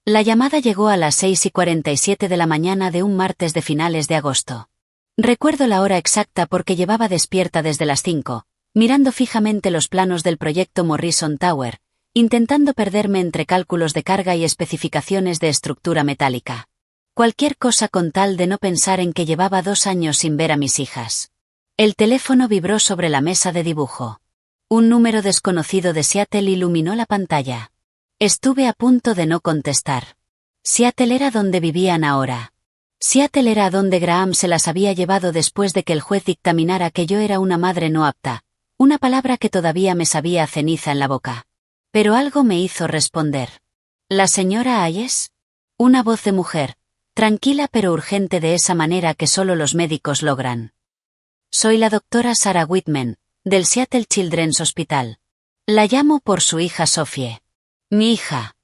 La llamada llegó a las 6:47 de la mañana de un martes de finales de agosto. Recuerdo la hora exacta porque llevaba despierta desde las 5, mirando fijamente los planos del proyecto Morrison Tower, intentando perderme entre cálculos de carga y especificaciones de estructura metálica. Cualquier cosa con tal de no pensar en que llevaba 2 años sin ver a mis hijas. El teléfono vibró sobre la mesa de dibujo. Un número desconocido de Seattle iluminó la pantalla. Estuve a punto de no contestar. Seattle era donde vivían ahora. Seattle era a donde Graham se las había llevado después de que el juez dictaminara que yo era una madre no apta, una palabra que todavía me sabía a ceniza en la boca. Pero algo me hizo responder. ¿La señora Hayes? Una voz de mujer, tranquila pero urgente de esa manera que solo los médicos logran. Soy la doctora Sarah Whitman, del Seattle Children's Hospital. La llamo por su hija Sophie. Mi hija.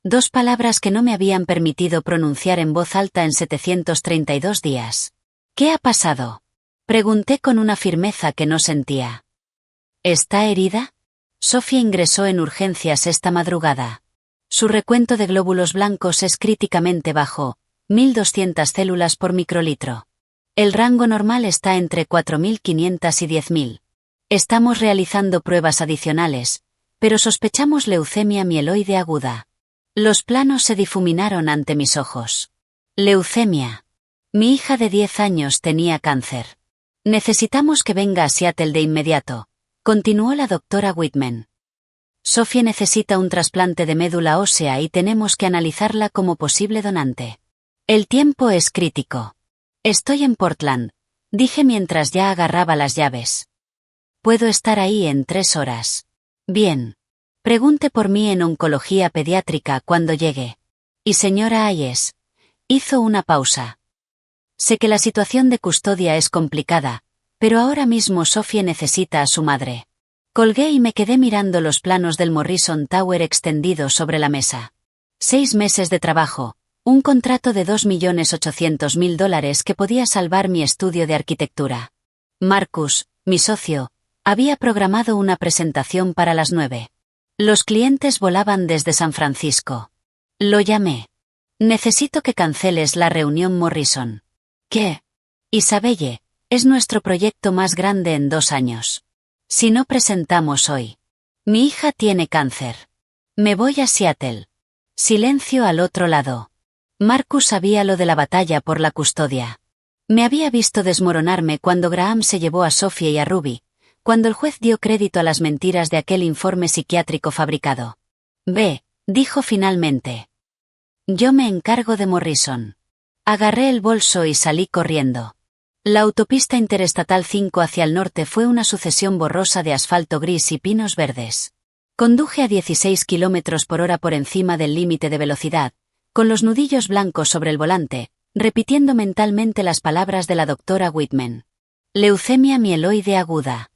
2 palabras que no me habían permitido pronunciar en voz alta en 732 días. ¿Qué ha pasado? Pregunté con una firmeza que no sentía. ¿Está herida? Sophie ingresó en urgencias esta madrugada. Su recuento de glóbulos blancos es críticamente bajo, 1200 células por microlitro. El rango normal está entre 4500 y 10.000. Estamos realizando pruebas adicionales, pero sospechamos leucemia mieloide aguda. Los planos se difuminaron ante mis ojos. Leucemia. Mi hija de 10 años tenía cáncer. Necesitamos que venga a Seattle de inmediato, continuó la doctora Whitman. Sophie necesita un trasplante de médula ósea y tenemos que analizarla como posible donante. El tiempo es crítico. Estoy en Portland, dije mientras ya agarraba las llaves. Puedo estar ahí en 3 horas. Bien. Pregunte por mí en oncología pediátrica cuando llegue. Y señora Hayes. Hizo una pausa. Sé que la situación de custodia es complicada, pero ahora mismo Sophie necesita a su madre. Colgué y me quedé mirando los planos del Morrison Tower extendidos sobre la mesa. 6 meses de trabajo, un contrato de $2.800.000 que podía salvar mi estudio de arquitectura. Marcus, mi socio, había programado una presentación para las 9. Los clientes volaban desde San Francisco. Lo llamé. Necesito que canceles la reunión Morrison. ¿Qué? Isabelle, es nuestro proyecto más grande en 2 años. Si no presentamos hoy. Mi hija tiene cáncer. Me voy a Seattle. Silencio al otro lado. Marcus sabía lo de la batalla por la custodia. Me había visto desmoronarme cuando Graham se llevó a Sophie y a Ruby, cuando el juez dio crédito a las mentiras de aquel informe psiquiátrico fabricado. Ve, dijo finalmente. Yo me encargo de Morrison. Agarré el bolso y salí corriendo. La autopista Interestatal 5 hacia el norte fue una sucesión borrosa de asfalto gris y pinos verdes. Conduje a 16 km/h por encima del límite de velocidad, con los nudillos blancos sobre el volante, repitiendo mentalmente las palabras de la doctora Whitman. Leucemia mieloide aguda.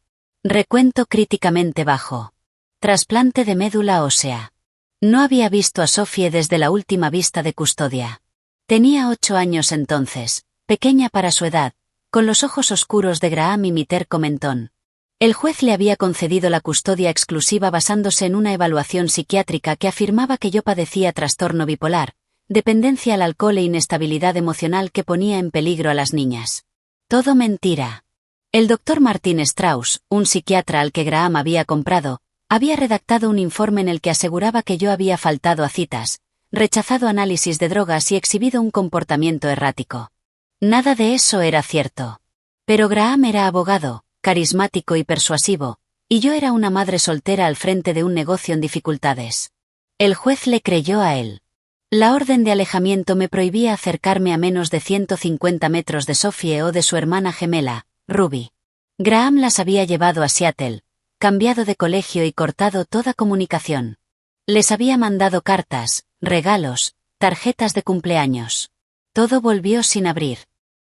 Recuento críticamente bajo. Trasplante de médula ósea. No había visto a Sophie desde la última vista de custodia. Tenía 8 años entonces, pequeña para su edad, con los ojos oscuros de Graham y mi terco mentón. El juez le había concedido la custodia exclusiva basándose en una evaluación psiquiátrica que afirmaba que yo padecía trastorno bipolar, dependencia al alcohol e inestabilidad emocional que ponía en peligro a las niñas. Todo mentira. El doctor Martin Strauss, un psiquiatra al que Graham había comprado, había redactado un informe en el que aseguraba que yo había faltado a citas, rechazado análisis de drogas y exhibido un comportamiento errático. Nada de eso era cierto. Pero Graham era abogado, carismático y persuasivo, y yo era una madre soltera al frente de un negocio en dificultades. El juez le creyó a él. La orden de alejamiento me prohibía acercarme a menos de 150 metros de Sophie o de su hermana gemela, Ruby. Graham las había llevado a Seattle, cambiado de colegio y cortado toda comunicación. Les había mandado cartas, regalos, tarjetas de cumpleaños. Todo volvió sin abrir.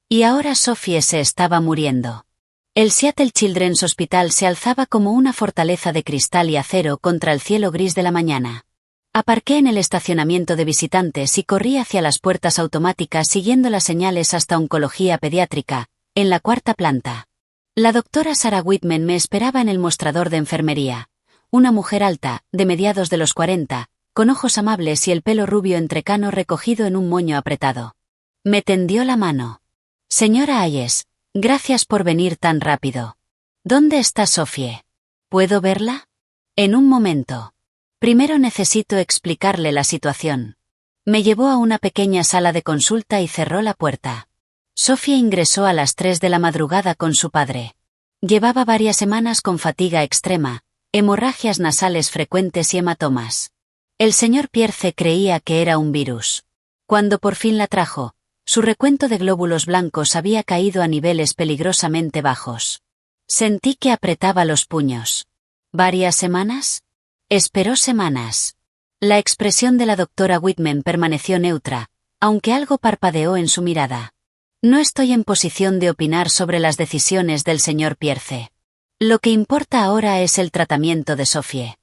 Y ahora Sophie se estaba muriendo. El Seattle Children's Hospital se alzaba como una fortaleza de cristal y acero contra el cielo gris de la mañana. Aparqué en el estacionamiento de visitantes y corrí hacia las puertas automáticas siguiendo las señales hasta oncología pediátrica, en la 4ª planta. La doctora Sarah Whitman me esperaba en el mostrador de enfermería. Una mujer alta, de mediados de los 40, con ojos amables y el pelo rubio entrecano recogido en un moño apretado. Me tendió la mano. Señora Hayes, gracias por venir tan rápido. ¿Dónde está Sophie? ¿Puedo verla? En un momento. Primero necesito explicarle la situación. Me llevó a una pequeña sala de consulta y cerró la puerta. Sophie ingresó a las 3 de la madrugada con su padre. Llevaba varias semanas con fatiga extrema, hemorragias nasales frecuentes y hematomas. El señor Pierce creía que era un virus. Cuando por fin la trajo, su recuento de glóbulos blancos había caído a niveles peligrosamente bajos. Sentí que apretaba los puños. ¿Varias semanas? Esperó semanas. La expresión de la doctora Whitman permaneció neutra, aunque algo parpadeó en su mirada. No estoy en posición de opinar sobre las decisiones del señor Pierce. Lo que importa ahora es el tratamiento de Sophie.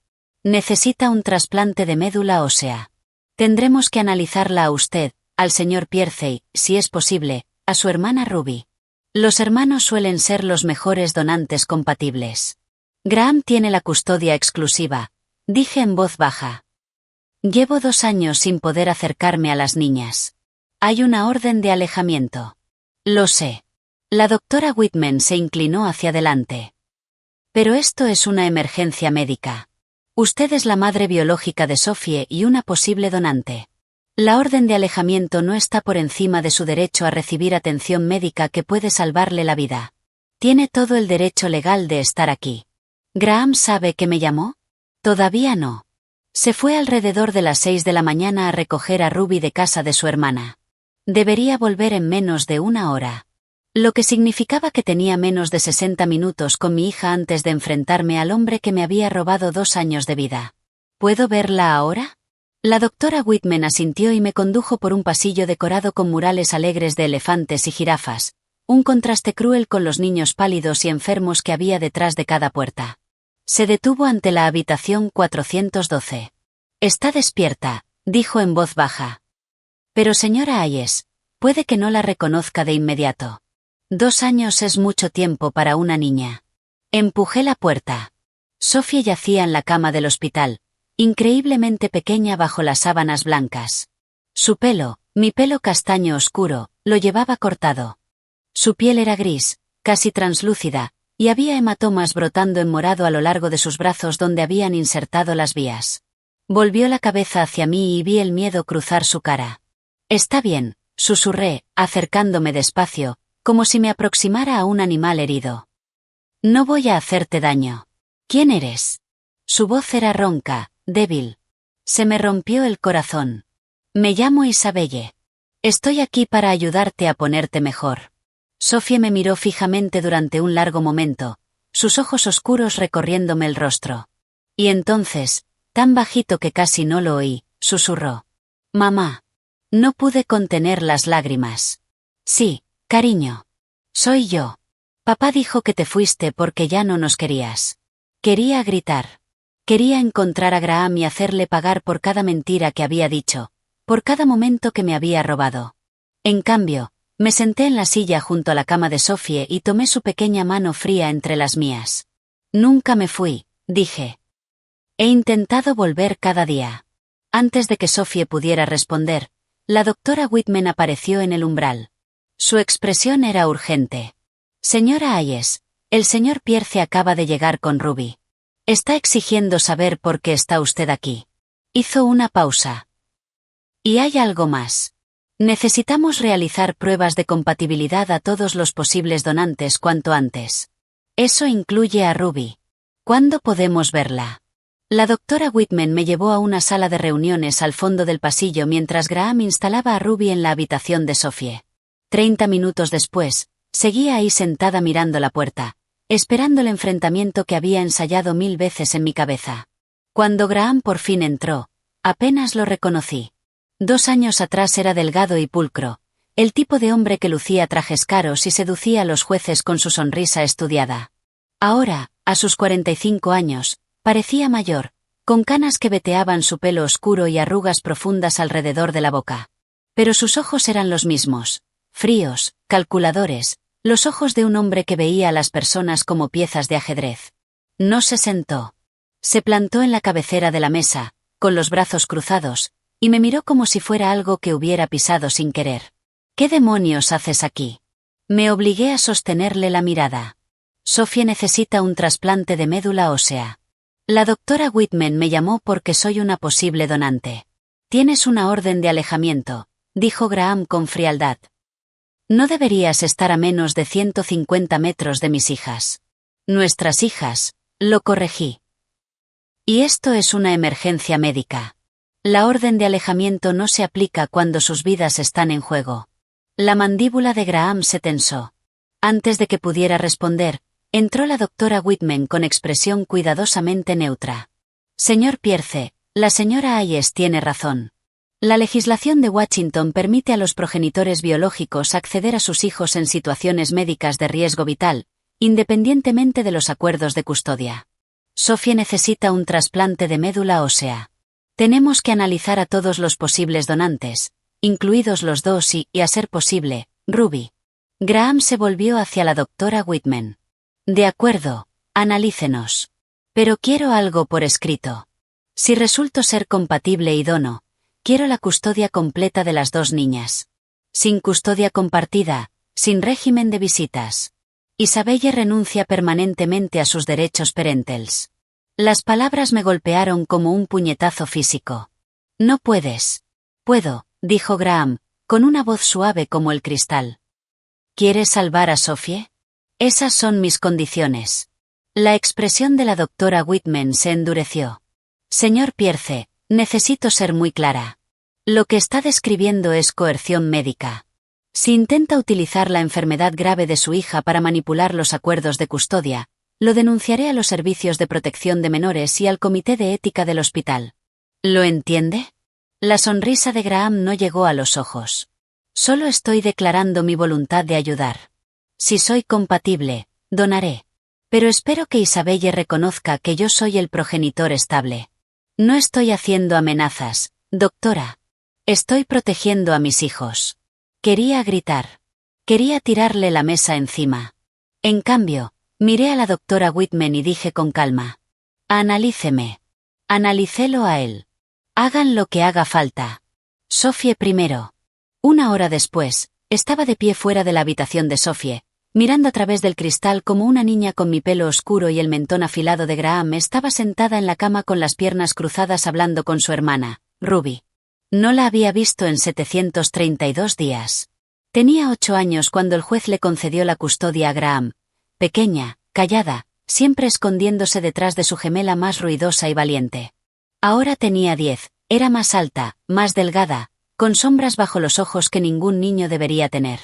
Necesita un trasplante de médula ósea. Tendremos que analizarla a usted, al señor Pierce y, si es posible, a su hermana Ruby. Los hermanos suelen ser los mejores donantes compatibles. Graham tiene la custodia exclusiva, dije en voz baja. Llevo 2 años sin poder acercarme a las niñas. Hay una orden de alejamiento. Lo sé. La doctora Whitman se inclinó hacia adelante. Pero esto es una emergencia médica. Usted es la madre biológica de Sophie y una posible donante. La orden de alejamiento no está por encima de su derecho a recibir atención médica que puede salvarle la vida. Tiene todo el derecho legal de estar aquí. ¿Graham sabe que me llamó? Todavía no. Se fue alrededor de las 6 de la mañana a recoger a Ruby de casa de su hermana. Debería volver en menos de 1 hora. Lo que significaba que tenía menos de 60 minutos con mi hija antes de enfrentarme al hombre que me había robado 2 años de vida. ¿Puedo verla ahora? La doctora Whitman asintió y me condujo por un pasillo decorado con murales alegres de elefantes y jirafas, un contraste cruel con los niños pálidos y enfermos que había detrás de cada puerta. Se detuvo ante la habitación 412. Está despierta, dijo en voz baja. Pero señora Hayes, puede que no la reconozca de inmediato. 2 años es mucho tiempo para una niña. Empujé la puerta. Sophie yacía en la cama del hospital, increíblemente pequeña bajo las sábanas blancas. Su pelo, mi pelo castaño oscuro, lo llevaba cortado. Su piel era gris, casi translúcida, y había hematomas brotando en morado a lo largo de sus brazos donde habían insertado las vías. Volvió la cabeza hacia mí y vi el miedo cruzar su cara. Está bien, susurré, acercándome despacio, como si me aproximara a un animal herido. No voy a hacerte daño. ¿Quién eres? Su voz era ronca, débil. Se me rompió el corazón. Me llamo Isabelle. Estoy aquí para ayudarte a ponerte mejor. Sophie me miró fijamente durante un largo momento, sus ojos oscuros recorriéndome el rostro. Y entonces, tan bajito que casi no lo oí, susurró. Mamá. No pude contener las lágrimas. Sí, cariño. Soy yo. Papá dijo que te fuiste porque ya no nos querías. Quería gritar. Quería encontrar a Graham y hacerle pagar por cada mentira que había dicho, por cada momento que me había robado. En cambio, me senté en la silla junto a la cama de Sophie y tomé su pequeña mano fría entre las mías. Nunca me fui, dije. He intentado volver cada día. Antes de que Sophie pudiera responder, la doctora Whitman apareció en el umbral. Su expresión era urgente. Señora Hayes, el señor Pierce acaba de llegar con Ruby. Está exigiendo saber por qué está usted aquí. Hizo una pausa. Y hay algo más. Necesitamos realizar pruebas de compatibilidad a todos los posibles donantes cuanto antes. Eso incluye a Ruby. ¿Cuándo podemos verla? La doctora Whitman me llevó a una sala de reuniones al fondo del pasillo mientras Graham instalaba a Ruby en la habitación de Sophie. 30 minutos después, seguía ahí sentada mirando la puerta, esperando el enfrentamiento que había ensayado 1000 veces en mi cabeza. Cuando Graham por fin entró, apenas lo reconocí. 2 años atrás era delgado y pulcro, el tipo de hombre que lucía trajes caros y seducía a los jueces con su sonrisa estudiada. Ahora, a sus 45 años, parecía mayor, con canas que veteaban su pelo oscuro y arrugas profundas alrededor de la boca. Pero sus ojos eran los mismos, fríos, calculadores, los ojos de un hombre que veía a las personas como piezas de ajedrez. No se sentó. Se plantó en la cabecera de la mesa, con los brazos cruzados, y me miró como si fuera algo que hubiera pisado sin querer. ¿Qué demonios haces aquí? Me obligué a sostenerle la mirada. Sophie necesita un trasplante de médula ósea. La doctora Whitman me llamó porque soy una posible donante. Tienes una orden de alejamiento, dijo Graham con frialdad. No deberías estar a menos de 150 metros de mis hijas. Nuestras hijas, lo corregí. Y esto es una emergencia médica. La orden de alejamiento no se aplica cuando sus vidas están en juego. La mandíbula de Graham se tensó. Antes de que pudiera responder, entró la doctora Whitman con expresión cuidadosamente neutra. Señor Pierce, la señora Hayes tiene razón. La legislación de Washington permite a los progenitores biológicos acceder a sus hijos en situaciones médicas de riesgo vital, independientemente de los acuerdos de custodia. Sophie necesita un trasplante de médula ósea. Tenemos que analizar a todos los posibles donantes, incluidos los dos y, a ser posible, Ruby. Graham se volvió hacia la doctora Whitman. De acuerdo, analícenos. Pero quiero algo por escrito. Si resulto ser compatible y dono, quiero la custodia completa de las dos niñas. Sin custodia compartida, sin régimen de visitas. Isabelle renuncia permanentemente a sus derechos parentales. Las palabras me golpearon como un puñetazo físico. No puedes. Puedo, dijo Graham, con una voz suave como el cristal. ¿Quieres salvar a Sophie? Esas son mis condiciones. La expresión de la doctora Whitman se endureció. Señor Pierce, necesito ser muy clara. Lo que está describiendo es coerción médica. Si intenta utilizar la enfermedad grave de su hija para manipular los acuerdos de custodia, lo denunciaré a los servicios de protección de menores y al comité de ética del hospital. ¿Lo entiende? La sonrisa de Graham no llegó a los ojos. Solo estoy declarando mi voluntad de ayudar. Si soy compatible, donaré. Pero espero que Isabelle reconozca que yo soy el progenitor estable. No estoy haciendo amenazas, doctora. Estoy protegiendo a mis hijos. Quería gritar. Quería tirarle la mesa encima. En cambio, miré a la doctora Whitman y dije con calma. Analíceme. Analícelo a él. Hagan lo que haga falta. Sophie primero. Una hora después, estaba de pie fuera de la habitación de Sophie, mirando a través del cristal como una niña con mi pelo oscuro y el mentón afilado de Graham estaba sentada en la cama con las piernas cruzadas hablando con su hermana, Ruby. No la había visto en 732 días. Tenía 8 años cuando el juez le concedió la custodia a Graham. Pequeña, callada, siempre escondiéndose detrás de su gemela más ruidosa y valiente. Ahora tenía 10, era más alta, más delgada, con sombras bajo los ojos que ningún niño debería tener.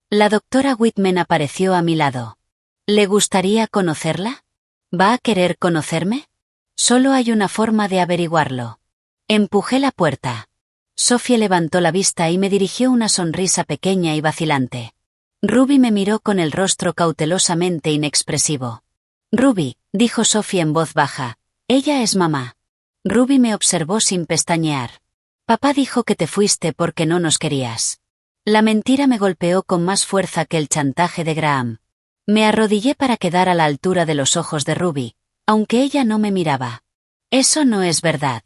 La doctora Whitman apareció a mi lado. ¿Le gustaría conocerla? ¿Va a querer conocerme? Solo hay una forma de averiguarlo. Empujé la puerta. Sophie levantó la vista y me dirigió una sonrisa pequeña y vacilante. Ruby me miró con el rostro cautelosamente inexpresivo. Ruby, dijo Sophie en voz baja, ella es mamá. Ruby me observó sin pestañear. Papá dijo que te fuiste porque no nos querías. La mentira me golpeó con más fuerza que el chantaje de Graham. Me arrodillé para quedar a la altura de los ojos de Ruby, aunque ella no me miraba. Eso no es verdad.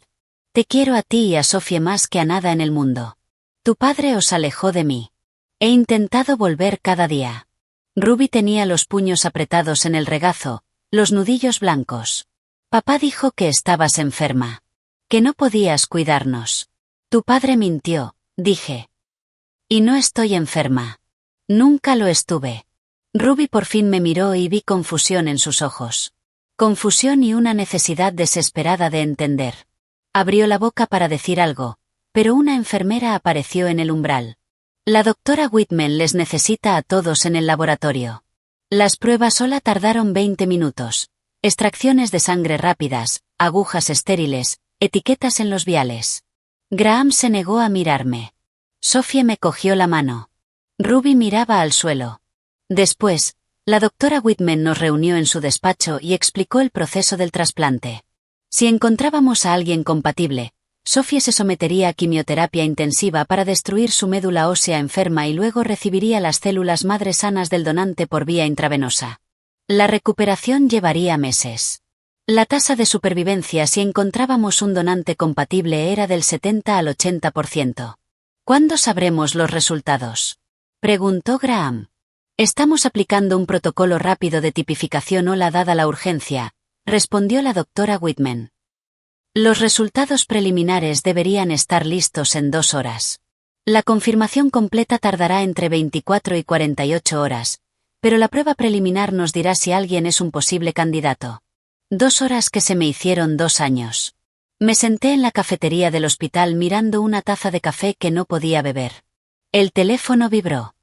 Te quiero a ti y a Sophie más que a nada en el mundo. Tu padre os alejó de mí. He intentado volver cada día. Ruby tenía los puños apretados en el regazo, los nudillos blancos. Papá dijo que estabas enferma. Que no podías cuidarnos. Tu padre mintió, dije. Y no estoy enferma. Nunca lo estuve. Ruby por fin me miró y vi confusión en sus ojos. Confusión y una necesidad desesperada de entender. Abrió la boca para decir algo, pero una enfermera apareció en el umbral. La doctora Whitman les necesita a todos en el laboratorio. Las pruebas sola tardaron 20 minutos. Extracciones de sangre rápidas, agujas estériles, etiquetas en los viales. Graham se negó a mirarme. Sophie me cogió la mano. Ruby miraba al suelo. Después, la doctora Whitman nos reunió en su despacho y explicó el proceso del trasplante. Si encontrábamos a alguien compatible, Sophie se sometería a quimioterapia intensiva para destruir su médula ósea enferma y luego recibiría las células madre sanas del donante por vía intravenosa. La recuperación llevaría meses. La tasa de supervivencia si encontrábamos un donante compatible era del 70 al 80%. ¿Cuándo sabremos los resultados?, preguntó Graham. Estamos aplicando un protocolo rápido de tipificación OLA dada la urgencia, respondió la doctora Whitman. Los resultados preliminares deberían estar listos en 2 horas. La confirmación completa tardará entre 24 y 48 horas, pero la prueba preliminar nos dirá si alguien es un posible candidato. 2 horas que se me hicieron 2 años. Me senté en la cafetería del hospital mirando una taza de café que no podía beber. El teléfono vibró.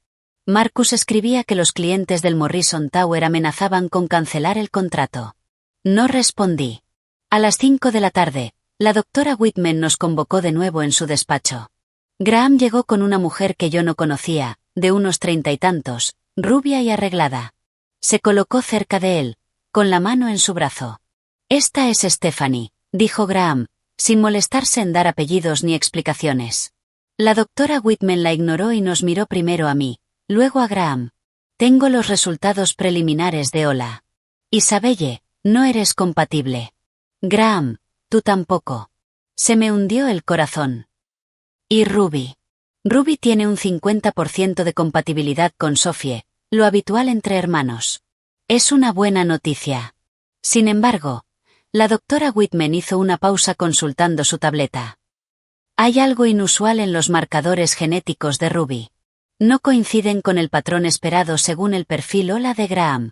Marcus escribía que los clientes del Morrison Tower amenazaban con cancelar el contrato. No respondí. A las 5 de la tarde, la doctora Whitman nos convocó de nuevo en su despacho. Graham llegó con una mujer que yo no conocía, de unos 30 y tantos, rubia y arreglada. Se colocó cerca de él, con la mano en su brazo. Esta es Stephanie, dijo Graham, sin molestarse en dar apellidos ni explicaciones. La doctora Whitman la ignoró y nos miró primero a mí, luego a Graham. Tengo los resultados preliminares de OLA. Isabelle, no eres compatible. Graham, tú tampoco. Se me hundió el corazón. ¿Y Ruby? Ruby tiene un 50% de compatibilidad con Sophie, lo habitual entre hermanos. Es una buena noticia. Sin embargo, la doctora Whitman hizo una pausa consultando su tableta. Hay algo inusual en los marcadores genéticos de Ruby. No coinciden con el patrón esperado según el perfil OLA de Graham.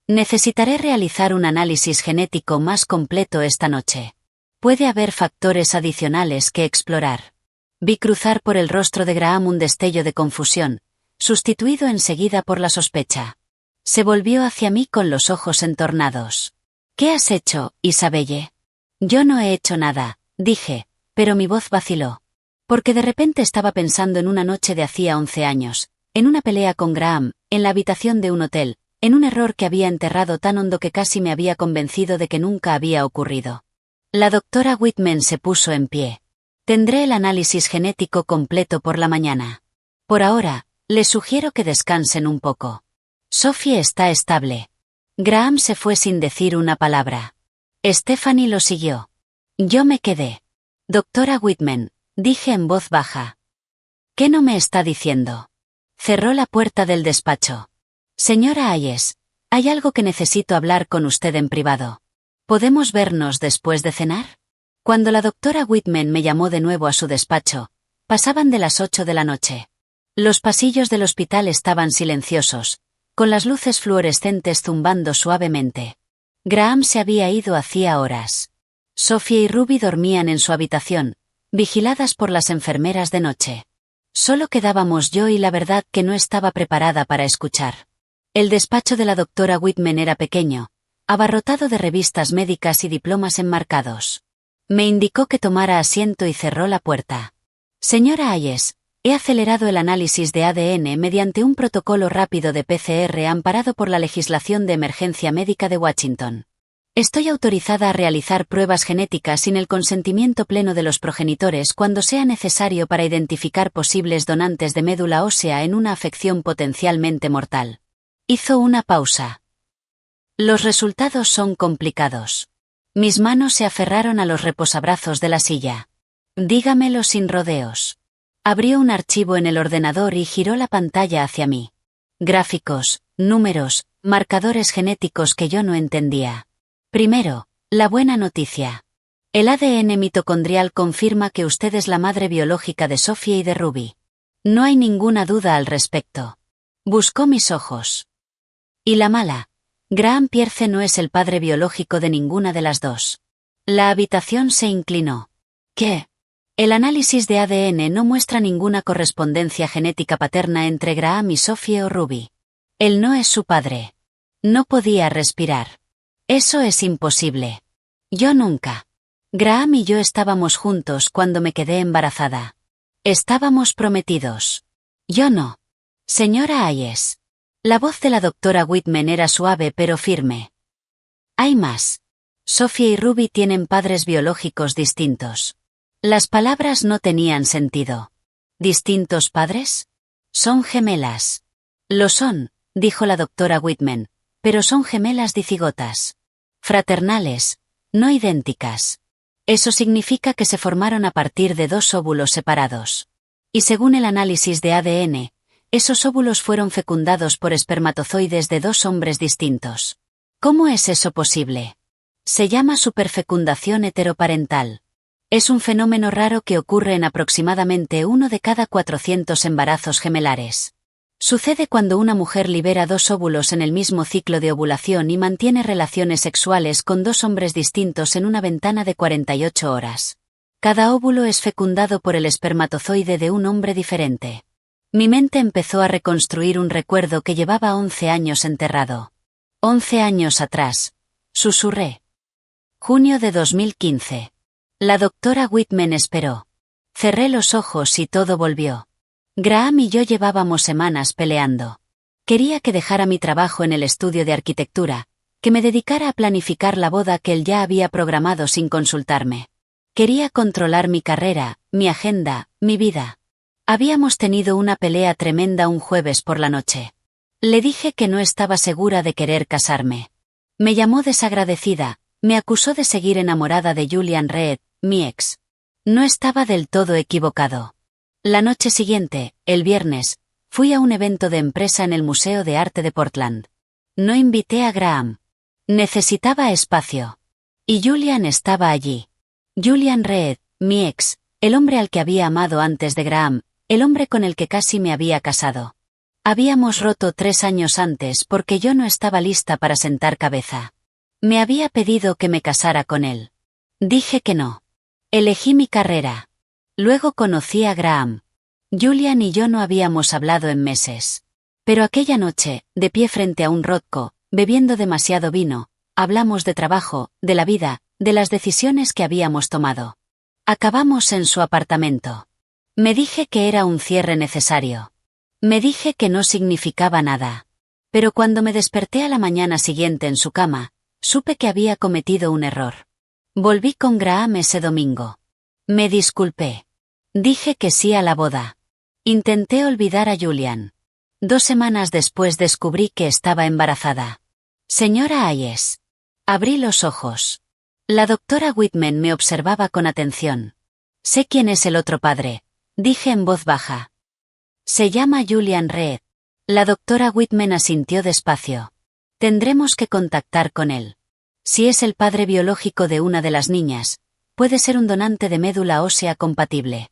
Necesitaré realizar un análisis genético más completo esta noche. Puede haber factores adicionales que explorar. Vi cruzar por el rostro de Graham un destello de confusión, sustituido enseguida por la sospecha. Se volvió hacia mí con los ojos entornados. ¿Qué has hecho, Isabelle? Yo no he hecho nada, dije, pero mi voz vaciló. Porque de repente estaba pensando en una noche de hacía 11 años, en una pelea con Graham, en la habitación de un hotel, en un error que había enterrado tan hondo que casi me había convencido de que nunca había ocurrido. La doctora Whitman se puso en pie. Tendré el análisis genético completo por la mañana. Por ahora, les sugiero que descansen un poco. Sophie está estable. Graham se fue sin decir una palabra. Stephanie lo siguió. Yo me quedé. Doctora Whitman, dije en voz baja. ¿Qué no me está diciendo? Cerró la puerta del despacho. Señora Hayes, hay algo que necesito hablar con usted en privado. ¿Podemos vernos después de cenar? Cuando la doctora Whitman me llamó de nuevo a su despacho, pasaban de las 8 de la noche. Los pasillos del hospital estaban silenciosos, con las luces fluorescentes zumbando suavemente. Graham se había ido hacía horas. Sophie y Ruby dormían en su habitación, vigiladas por las enfermeras de noche. Solo quedábamos yo y la verdad que no estaba preparada para escuchar. El despacho de la doctora Whitman era pequeño, abarrotado de revistas médicas y diplomas enmarcados. Me indicó que tomara asiento y cerró la puerta. Señora Hayes, he acelerado el análisis de ADN mediante un protocolo rápido de PCR amparado por la legislación de emergencia médica de Washington. Estoy autorizada a realizar pruebas genéticas sin el consentimiento pleno de los progenitores cuando sea necesario para identificar posibles donantes de médula ósea en una afección potencialmente mortal. Hizo una pausa. Los resultados son complicados. Mis manos se aferraron a los reposabrazos de la silla. Dígamelo sin rodeos. Abrió un archivo en el ordenador y giró la pantalla hacia mí. Gráficos, números, marcadores genéticos que yo no entendía. Primero, la buena noticia. El ADN mitocondrial confirma que usted es la madre biológica de Sophie y de Ruby. No hay ninguna duda al respecto. Buscó mis ojos. Y la mala. Graham Pierce no es el padre biológico de ninguna de las dos. La habitación se inclinó. ¿Qué? El análisis de ADN no muestra ninguna correspondencia genética paterna entre Graham y Sophie o Ruby. Él no es su padre. No podía respirar. Eso es imposible. Yo nunca. Graham y yo estábamos juntos cuando me quedé embarazada. Estábamos prometidos. Yo no. Señora Hayes. La voz de la doctora Whitman era suave pero firme. Hay más. Sophie y Ruby tienen padres biológicos distintos. Las palabras no tenían sentido. ¿Distintos padres? Son gemelas. Lo son, dijo la doctora Whitman, pero son gemelas dicigotas. Fraternales, no idénticas. Eso significa que se formaron a partir de dos óvulos separados. Y según el análisis de ADN, esos óvulos fueron fecundados por espermatozoides de dos hombres distintos. ¿Cómo es eso posible? Se llama superfecundación heteroparental. Es un fenómeno raro que ocurre en aproximadamente 1 de cada 400 embarazos gemelares. Sucede cuando una mujer libera dos óvulos en el mismo ciclo de ovulación y mantiene relaciones sexuales con dos hombres distintos en una ventana de 48 horas. Cada óvulo es fecundado por el espermatozoide de un hombre diferente. Mi mente empezó a reconstruir un recuerdo que llevaba 11 años enterrado. 11 años atrás, susurré. Junio de 2015. La doctora Whitman esperó. Cerré los ojos y todo volvió. Graham y yo llevábamos semanas peleando. Quería que dejara mi trabajo en el estudio de arquitectura, que me dedicara a planificar la boda que él ya había programado sin consultarme. Quería controlar mi carrera, mi agenda, mi vida. Habíamos tenido una pelea tremenda un jueves por la noche. Le dije que no estaba segura de querer casarme. Me llamó desagradecida, me acusó de seguir enamorada de Julian Reed, mi ex. No estaba del todo equivocado. La noche siguiente, el viernes, fui a un evento de empresa en el Museo de Arte de Portland. No invité a Graham. Necesitaba espacio. Y Julian estaba allí. Julian Reed, mi ex, el hombre al que había amado antes de Graham, el hombre con el que casi me había casado. Habíamos roto 3 años antes porque yo no estaba lista para sentar cabeza. Me había pedido que me casara con él. Dije que no. Elegí mi carrera. Luego conocí a Graham. Julian y yo no habíamos hablado en meses. Pero aquella noche, de pie frente a un Rothko, bebiendo demasiado vino, hablamos de trabajo, de la vida, de las decisiones que habíamos tomado. Acabamos en su apartamento. Me dije que era un cierre necesario. Me dije que no significaba nada. Pero cuando me desperté a la mañana siguiente en su cama, supe que había cometido un error. Volví con Graham ese domingo. Me disculpé. Dije que sí a la boda. Intenté olvidar a Julian. 2 semanas después descubrí que estaba embarazada. Señora Hayes. Abrí los ojos. La doctora Whitman me observaba con atención. Sé quién es el otro padre, dije en voz baja. Se llama Julian Reed. La doctora Whitman asintió despacio. Tendremos que contactar con él. Si es el padre biológico de una de las niñas, puede ser un donante de médula ósea compatible.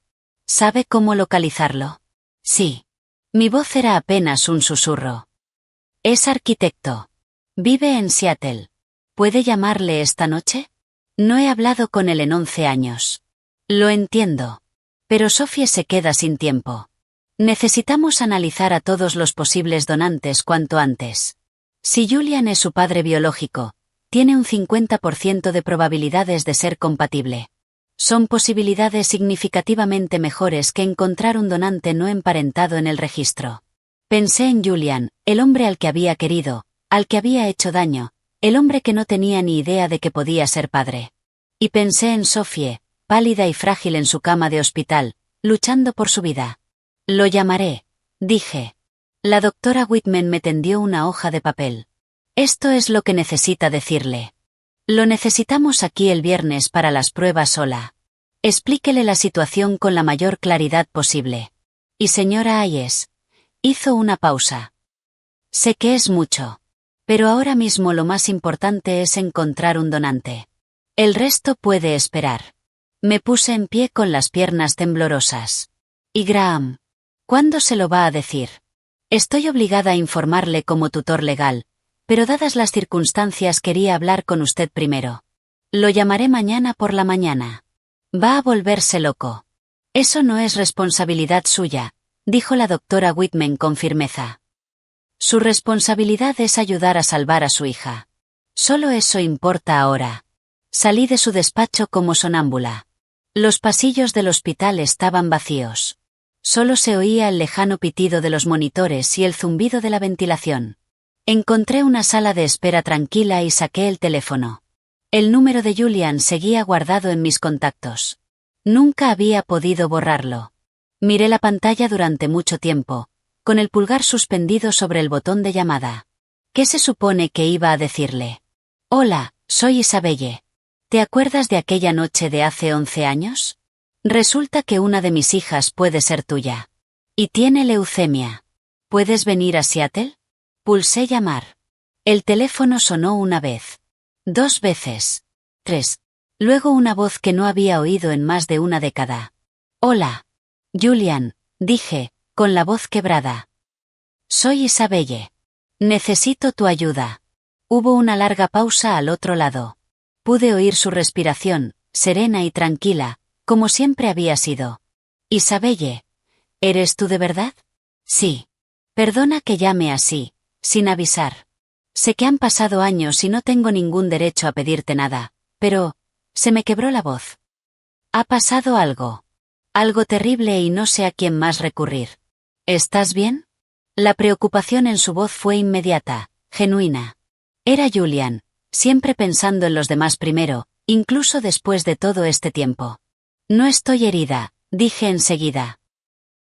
¿Sabe cómo localizarlo? Sí. Mi voz era apenas un susurro. Es arquitecto. Vive en Seattle. ¿Puede llamarle esta noche? No he hablado con él en 11 años. Lo entiendo. Pero Sophie se queda sin tiempo. Necesitamos analizar a todos los posibles donantes cuanto antes. Si Julian es su padre biológico, tiene un 50% de probabilidades de ser compatible. Son posibilidades significativamente mejores que encontrar un donante no emparentado en el registro. Pensé en Julian, el hombre al que había querido, al que había hecho daño, el hombre que no tenía ni idea de que podía ser padre. Y pensé en Sophie, pálida y frágil en su cama de hospital, luchando por su vida. Lo llamaré, dije. La doctora Whitman me tendió una hoja de papel. Esto es lo que necesita decirle. Lo necesitamos aquí el viernes para las pruebas sola. Explíquele la situación con la mayor claridad posible. Y señora Hayes. Hizo una pausa. Sé que es mucho. Pero ahora mismo lo más importante es encontrar un donante. El resto puede esperar. Me puse en pie con las piernas temblorosas. ¿Y Graham? ¿Cuándo se lo va a decir? Estoy obligada a informarle como tutor legal, pero dadas las circunstancias quería hablar con usted primero. Lo llamaré mañana por la mañana. Va a volverse loco. Eso no es responsabilidad suya, dijo la doctora Whitman con firmeza. Su responsabilidad es ayudar a salvar a su hija. Solo eso importa ahora. Salí de su despacho como sonámbula. Los pasillos del hospital estaban vacíos. Solo se oía el lejano pitido de los monitores y el zumbido de la ventilación. Encontré una sala de espera tranquila y saqué el teléfono. El número de Julian seguía guardado en mis contactos. Nunca había podido borrarlo. Miré la pantalla durante mucho tiempo, con el pulgar suspendido sobre el botón de llamada. ¿Qué se supone que iba a decirle? Hola, soy Isabelle. ¿Te acuerdas de aquella noche de hace 11 años? Resulta que una de mis hijas puede ser tuya. Y tiene leucemia. ¿Puedes venir a Seattle? Pulsé llamar. El teléfono sonó una vez. 2 veces. 3. Luego una voz que no había oído en más de una década. Hola. Julian, dije, con la voz quebrada. Soy Isabelle. Necesito tu ayuda. Hubo una larga pausa al otro lado. Pude oír su respiración, serena y tranquila, como siempre había sido. Isabelle, ¿eres tú de verdad? Sí. Perdona que llame así, sin avisar. Sé que han pasado años y no tengo ningún derecho a pedirte nada, pero se me quebró la voz. Ha pasado algo. Algo terrible y no sé a quién más recurrir. ¿Estás bien? La preocupación en su voz fue inmediata, genuina. Era Julian, siempre pensando en los demás primero, incluso después de todo este tiempo. No estoy herida, dije enseguida.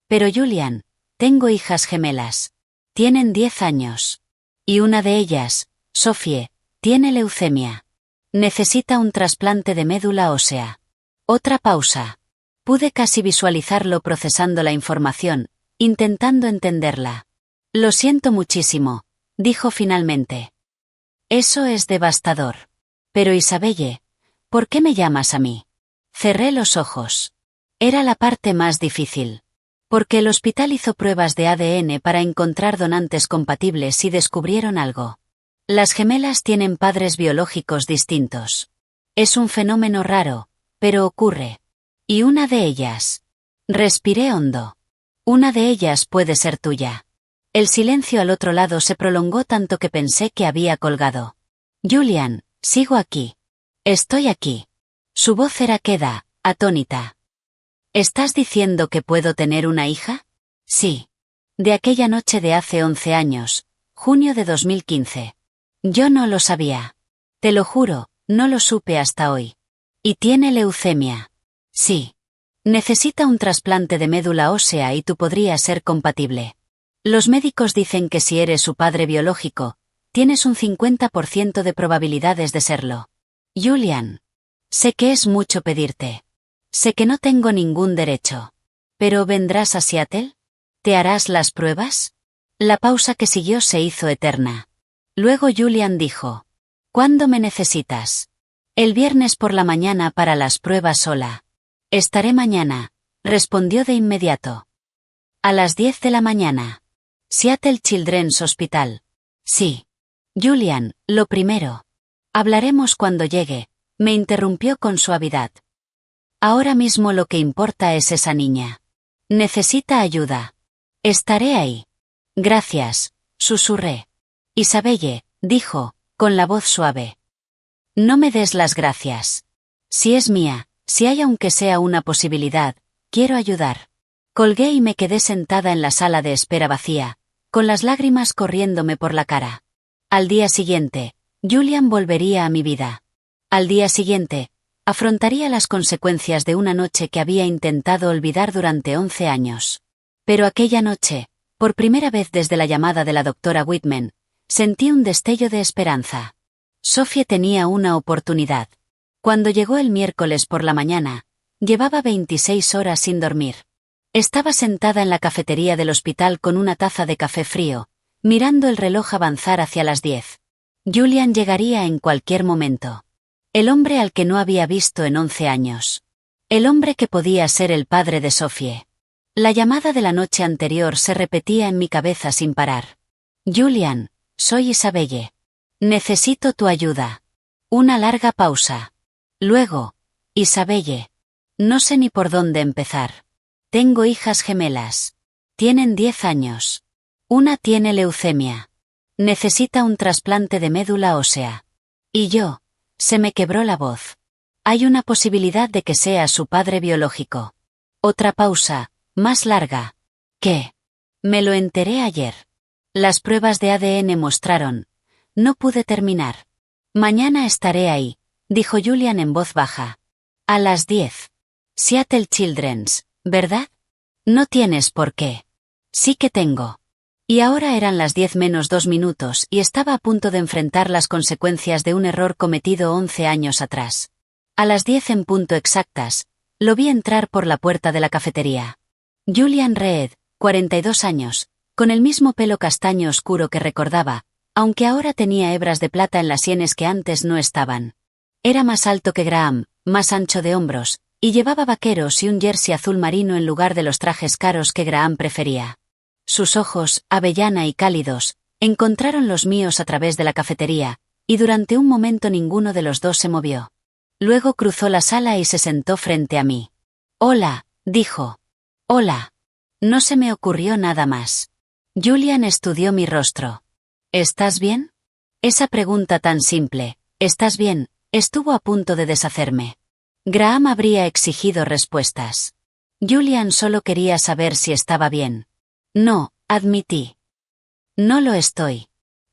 Pero Julian, tengo hijas gemelas. Tienen 10 años. Y una de ellas, Sophie, tiene leucemia. Necesita un trasplante de médula ósea. Otra pausa. Pude casi visualizarlo procesando la información, intentando entenderla. Lo siento muchísimo, dijo finalmente. Eso es devastador. Pero Isabelle, ¿por qué me llamas a mí? Cerré los ojos. Era la parte más difícil. Porque el hospital hizo pruebas de ADN para encontrar donantes compatibles y descubrieron algo. Las gemelas tienen padres biológicos distintos. Es un fenómeno raro, pero ocurre. Y una de ellas. Respiré hondo. Una de ellas puede ser tuya. El silencio al otro lado se prolongó tanto que pensé que había colgado. Julian, sigo aquí. Estoy aquí. Su voz era queda, atónita. ¿Estás diciendo que puedo tener una hija? Sí. De aquella noche de hace 11 años, junio de 2015. Yo no lo sabía. Te lo juro, no lo supe hasta hoy. Y tiene leucemia. Sí. Necesita un trasplante de médula ósea y tú podrías ser compatible. Los médicos dicen que si eres su padre biológico, tienes un 50% de probabilidades de serlo. Julian. Sé que es mucho pedirte. Sé que no tengo ningún derecho. ¿Pero vendrás a Seattle? ¿Te harás las pruebas? La pausa que siguió se hizo eterna. Luego Julian dijo. ¿Cuándo me necesitas? El viernes por la mañana para las pruebas sola. Estaré mañana, respondió de inmediato. A las 10 de la mañana. Seattle Children's Hospital. Sí. Julian, lo primero. Hablaremos cuando llegue, me interrumpió con suavidad. Ahora mismo lo que importa es esa niña. Necesita ayuda. Estaré ahí. Gracias, susurré. Isabelle, dijo, con la voz suave. No me des las gracias. Si es mía, si hay aunque sea una posibilidad, quiero ayudar. Colgué y me quedé sentada en la sala de espera vacía, con las lágrimas corriéndome por la cara. Al día siguiente, Julian volvería a mi vida. Al día siguiente, afrontaría las consecuencias de una noche que había intentado olvidar durante 11 años. Pero aquella noche, por primera vez desde la llamada de la doctora Whitman, sentí un destello de esperanza. Sophie tenía una oportunidad. Cuando llegó el miércoles por la mañana, llevaba 26 horas sin dormir. Estaba sentada en la cafetería del hospital con una taza de café frío, mirando el reloj avanzar hacia las 10. Julian llegaría en cualquier momento. El hombre al que no había visto en 11 años. El hombre que podía ser el padre de Sophie. La llamada de la noche anterior se repetía en mi cabeza sin parar. Julian, soy Isabelle. Necesito tu ayuda. Una larga pausa. Luego, Isabelle. No sé ni por dónde empezar. Tengo hijas gemelas. Tienen 10 años. Una tiene leucemia. Necesita un trasplante de médula ósea. Y yo, se me quebró la voz. Hay una posibilidad de que sea su padre biológico. Otra pausa, más larga. ¿Qué? Me lo enteré ayer. Las pruebas de ADN mostraron. No pude terminar. Mañana estaré ahí, dijo Julian en voz baja. A las 10. Seattle Children's, ¿verdad? No tienes por qué. Sí que tengo. Y ahora eran las 10 menos 2 minutos y estaba a punto de enfrentar las consecuencias de un error cometido 11 años atrás. A las 10 en punto exactas, lo vi entrar por la puerta de la cafetería. Julian Reed, 42 años, con el mismo pelo castaño oscuro que recordaba, aunque ahora tenía hebras de plata en las sienes que antes no estaban. Era más alto que Graham, más ancho de hombros, y llevaba vaqueros y un jersey azul marino en lugar de los trajes caros que Graham prefería. Sus ojos, avellana y cálidos, encontraron los míos a través de la cafetería, y durante un momento ninguno de los dos se movió. Luego cruzó la sala y se sentó frente a mí. «Hola», dijo. «Hola». No se me ocurrió nada más. Julian estudió mi rostro. «¿Estás bien?» Esa pregunta tan simple, «¿Estás bien?», estuvo a punto de deshacerme. Graham habría exigido respuestas. Julian solo quería saber si estaba bien. «No», admití. «No lo estoy».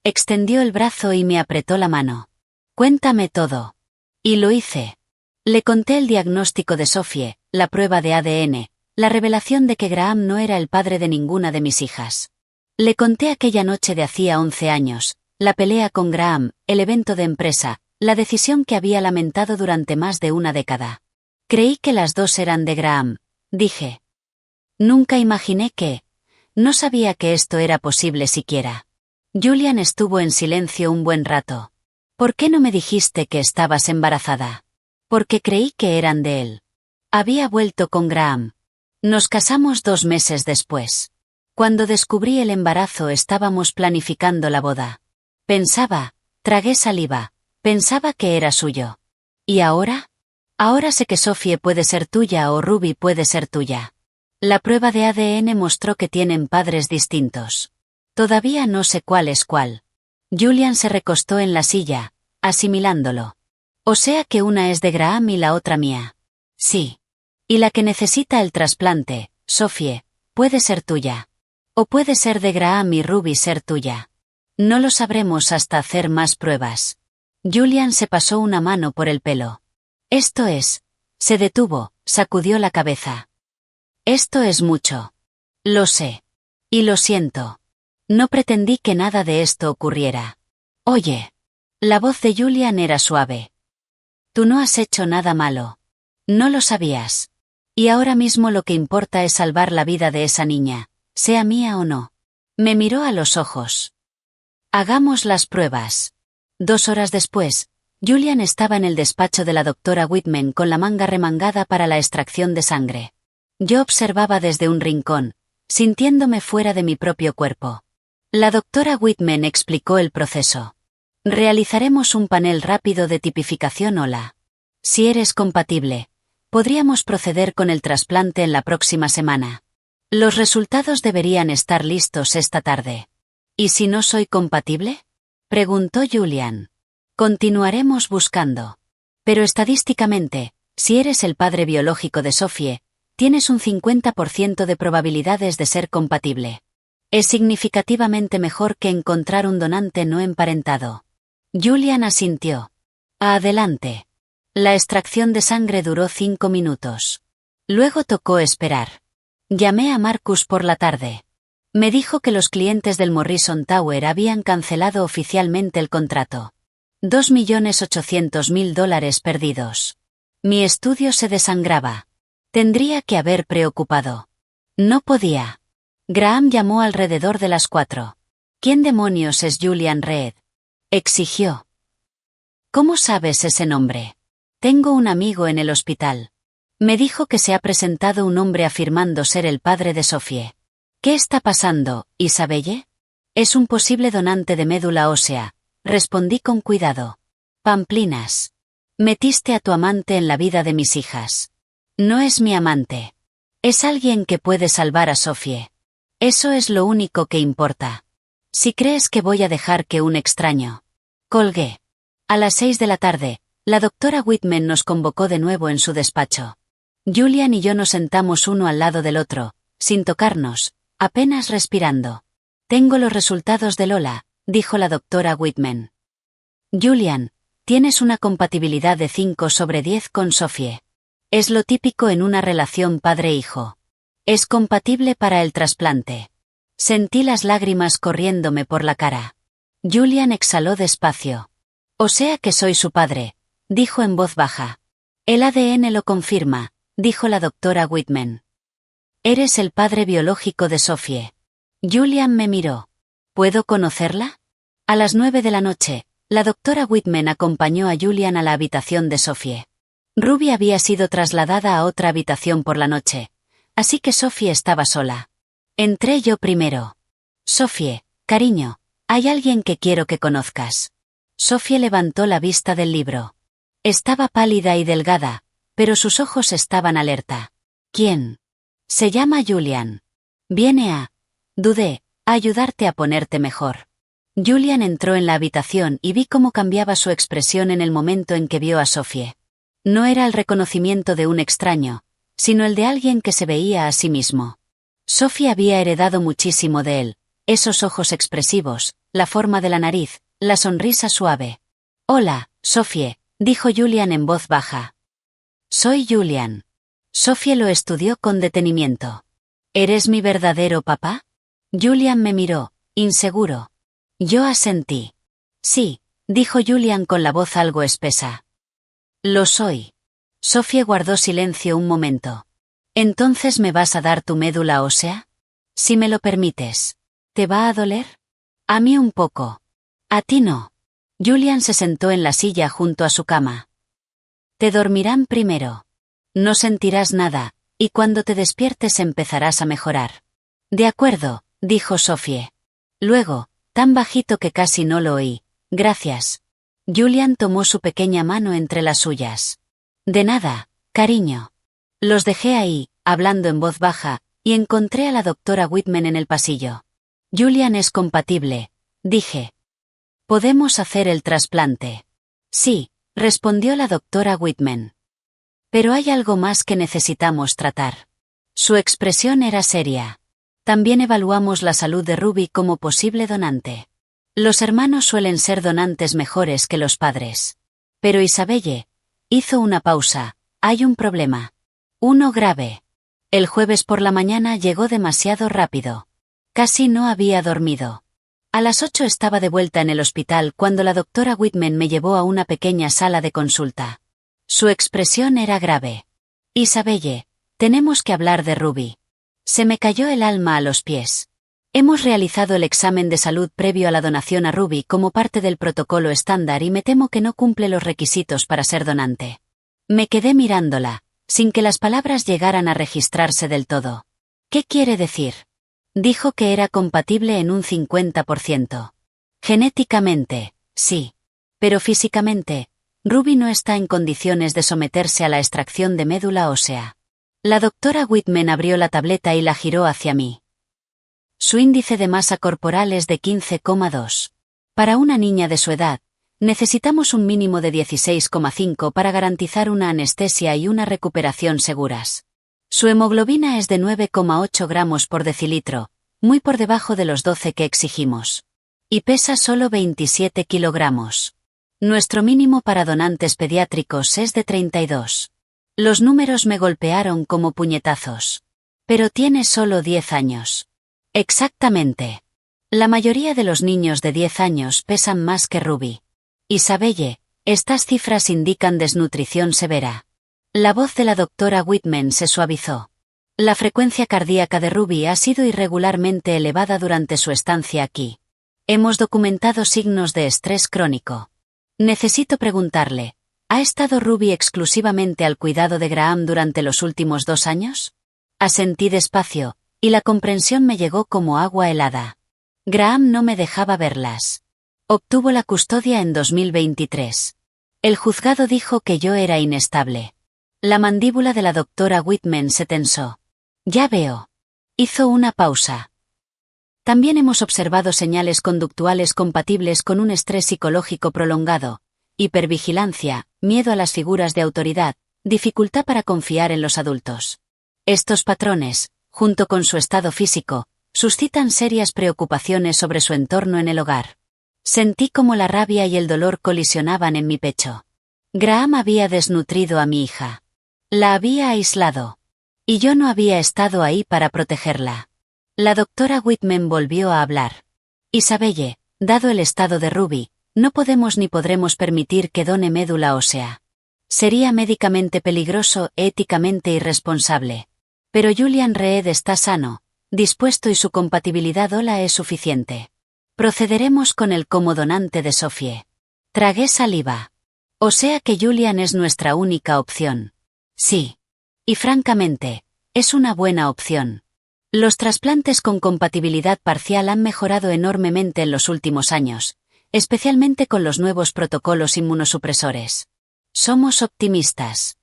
Extendió el brazo y me apretó la mano. «Cuéntame todo». Y lo hice. Le conté el diagnóstico de Sophie, la prueba de ADN, la revelación de que Graham no era el padre de ninguna de mis hijas. Le conté aquella noche de hacía 11 años, la pelea con Graham, el evento de empresa, la decisión que había lamentado durante más de una década. Creí que las dos eran de Graham, dije. Nunca imaginé que... No sabía que esto era posible siquiera. Julian estuvo en silencio un buen rato. ¿Por qué no me dijiste que estabas embarazada? Porque creí que eran de él. Había vuelto con Graham. Nos casamos 2 meses después. Cuando descubrí el embarazo estábamos planificando la boda. Pensaba, tragué saliva, pensaba que era suyo. ¿Y ahora? Ahora sé que Sophie puede ser tuya o Ruby puede ser tuya. La prueba de ADN mostró que tienen padres distintos. Todavía no sé cuál es cuál. Julian se recostó en la silla, asimilándolo. O sea que una es de Graham y la otra mía. Sí. Y la que necesita el trasplante, Sophie, puede ser tuya. O puede ser de Graham y Ruby ser tuya. No lo sabremos hasta hacer más pruebas. Julian se pasó una mano por el pelo. Esto es. Se detuvo, sacudió la cabeza. Esto es mucho. Lo sé. Y lo siento. No pretendí que nada de esto ocurriera. Oye. La voz de Julian era suave. Tú no has hecho nada malo. No lo sabías. Y ahora mismo lo que importa es salvar la vida de esa niña, sea mía o no. Me miró a los ojos. Hagamos las pruebas. 2 horas después, Julian estaba en el despacho de la doctora Whitman con la manga remangada para la extracción de sangre. Yo observaba desde un rincón, sintiéndome fuera de mi propio cuerpo. La doctora Whitman explicó el proceso. Realizaremos un panel rápido de tipificación hola. Si eres compatible, podríamos proceder con el trasplante en la próxima semana. Los resultados deberían estar listos esta tarde. ¿Y si no soy compatible?, preguntó Julian. Continuaremos buscando. Pero estadísticamente, si eres el padre biológico de Sophie, tienes un 50% de probabilidades de ser compatible. Es significativamente mejor que encontrar un donante no emparentado. Julian asintió. Adelante. La extracción de sangre duró 5 minutos. Luego tocó esperar. Llamé a Marcus por la tarde. Me dijo que los clientes del Morrison Tower habían cancelado oficialmente el contrato. $2.800.000 perdidos. Mi estudio se desangraba. Tendría que haber preocupado. No podía. Graham llamó alrededor de las 4. ¿Quién demonios es Julian Reed?, exigió. ¿Cómo sabes ese nombre? Tengo un amigo en el hospital. Me dijo que se ha presentado un hombre afirmando ser el padre de Sophie. ¿Qué está pasando, Isabelle? Es un posible donante de médula ósea, respondí con cuidado. Pamplinas. Metiste a tu amante en la vida de mis hijas. No es mi amante. Es alguien que puede salvar a Sophie. Eso es lo único que importa. Si crees que voy a dejar que un extraño... Colgué. A las 6 de la tarde, la doctora Whitman nos convocó de nuevo en su despacho. Julian y yo nos sentamos uno al lado del otro, sin tocarnos, apenas respirando. Tengo los resultados de Lola, dijo la doctora Whitman. Julian, tienes una compatibilidad de 5/10 con Sophie. Es lo típico en una relación padre-hijo. Es compatible para el trasplante. Sentí las lágrimas corriéndome por la cara. Julian exhaló despacio. O sea que soy su padre, dijo en voz baja. El ADN lo confirma, dijo la doctora Whitman. Eres el padre biológico de Sophie. Julian me miró. ¿Puedo conocerla? A las 9 de la noche, la doctora Whitman acompañó a Julian a la habitación de Sophie. Ruby había sido trasladada a otra habitación por la noche, así que Sophie estaba sola. Entré yo primero. Sophie, cariño, hay alguien que quiero que conozcas. Sophie levantó la vista del libro. Estaba pálida y delgada, pero sus ojos estaban alerta. ¿Quién? Se llama Julian. Viene dudé, a ayudarte a ponerte mejor. Julian entró en la habitación y vi cómo cambiaba su expresión en el momento en que vio a Sophie. No era el reconocimiento de un extraño, sino el de alguien que se veía a sí mismo. Sophie había heredado muchísimo de él, esos ojos expresivos, la forma de la nariz, la sonrisa suave. Hola, Sophie, dijo Julian en voz baja. Soy Julian. Sophie lo estudió con detenimiento. ¿Eres mi verdadero papá? Julian me miró, inseguro. Yo asentí. Sí, dijo Julian con la voz algo espesa. Lo soy. Sophie guardó silencio un momento. ¿Entonces me vas a dar tu médula ósea? Si me lo permites. ¿Te va a doler? A mí un poco. A ti no. Julian se sentó en la silla junto a su cama. Te dormirán primero. No sentirás nada, y cuando te despiertes empezarás a mejorar. De acuerdo, dijo Sophie. Luego, tan bajito que casi no lo oí, gracias. Julian tomó su pequeña mano entre las suyas. De nada, cariño. Los dejé ahí, hablando en voz baja, y encontré a la doctora Whitman en el pasillo. Julian es compatible, dije. ¿Podemos hacer el trasplante? Sí, respondió la doctora Whitman. Pero hay algo más que necesitamos tratar. Su expresión era seria. También evaluamos la salud de Ruby como posible donante. Los hermanos suelen ser donantes mejores que los padres. Pero Isabelle, hizo una pausa, hay un problema. Uno grave. El jueves por la mañana llegó demasiado rápido. Casi no había dormido. A las 8 estaba de vuelta en el hospital cuando la doctora Whitman me llevó a una pequeña sala de consulta. Su expresión era grave. Isabelle, tenemos que hablar de Ruby. Se me cayó el alma a los pies. Hemos realizado el examen de salud previo a la donación a Ruby como parte del protocolo estándar y me temo que no cumple los requisitos para ser donante. Me quedé mirándola, sin que las palabras llegaran a registrarse del todo. ¿Qué quiere decir? Dijo que era compatible en un 50%. Genéticamente, sí. Pero físicamente, Ruby no está en condiciones de someterse a la extracción de médula ósea. La doctora Whitman abrió la tableta y la giró hacia mí. Su índice de masa corporal es de 15,2. Para una niña de su edad, necesitamos un mínimo de 16,5 para garantizar una anestesia y una recuperación seguras. Su hemoglobina es de 9,8 gramos por decilitro, muy por debajo de los 12 que exigimos. Y pesa solo 27 kilogramos. Nuestro mínimo para donantes pediátricos es de 32. Los números me golpearon como puñetazos. Pero tiene solo 10 años. Exactamente. La mayoría de los niños de 10 años pesan más que Ruby. Isabelle, estas cifras indican desnutrición severa. La voz de la doctora Whitman se suavizó. La frecuencia cardíaca de Ruby ha sido irregularmente elevada durante su estancia aquí. Hemos documentado signos de estrés crónico. Necesito preguntarle, ¿ha estado Ruby exclusivamente al cuidado de Graham durante los últimos 2 años? Asentí despacio, y la comprensión me llegó como agua helada. Graham no me dejaba verlas. Obtuvo la custodia en 2023. El juzgado dijo que yo era inestable. La mandíbula de la doctora Whitman se tensó. Ya veo. Hizo una pausa. También hemos observado señales conductuales compatibles con un estrés psicológico prolongado, hipervigilancia, miedo a las figuras de autoridad, dificultad para confiar en los adultos. Estos patrones, junto con su estado físico, suscitan serias preocupaciones sobre su entorno en el hogar. Sentí como la rabia y el dolor colisionaban en mi pecho. Graham había desnutrido a mi hija. La había aislado. Y yo no había estado ahí para protegerla. La doctora Whitman volvió a hablar. Isabelle, dado el estado de Ruby, no podemos ni podremos permitir que done médula ósea. Sería médicamente peligroso, éticamente irresponsable. Pero Julian Reed está sano, dispuesto y su compatibilidad Ola es suficiente. Procederemos con el como donante de Sophie. Tragué saliva. O sea que Julian es nuestra única opción. Sí. Y francamente, es una buena opción. Los trasplantes con compatibilidad parcial han mejorado enormemente en los últimos años, especialmente con los nuevos protocolos inmunosupresores. Somos optimistas.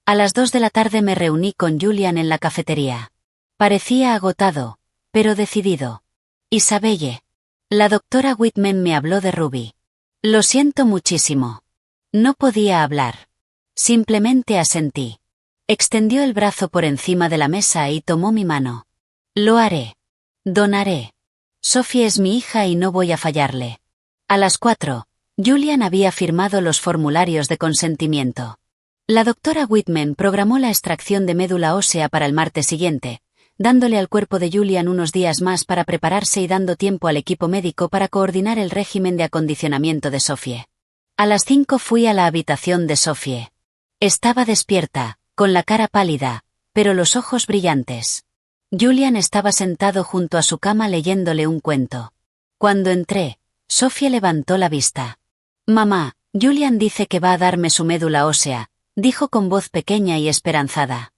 A las 2 de la tarde me reuní con Julian en la cafetería. Parecía agotado, pero decidido. Isabelle. La doctora Whitman me habló de Ruby. Lo siento muchísimo. No podía hablar. Simplemente asentí. Extendió el brazo por encima de la mesa y tomó mi mano. Lo haré. Donaré. Sophie es mi hija y no voy a fallarle. A las 4, Julian había firmado los formularios de consentimiento. La doctora Whitman programó la extracción de médula ósea para el martes siguiente, dándole al cuerpo de Julian unos días más para prepararse y dando tiempo al equipo médico para coordinar el régimen de acondicionamiento de Sophie. A las 5 fui a la habitación de Sophie. Estaba despierta, con la cara pálida, pero los ojos brillantes. Julian estaba sentado junto a su cama leyéndole un cuento. Cuando entré, Sophie levantó la vista. Mamá, Julian dice que va a darme su médula ósea, dijo con voz pequeña y esperanzada.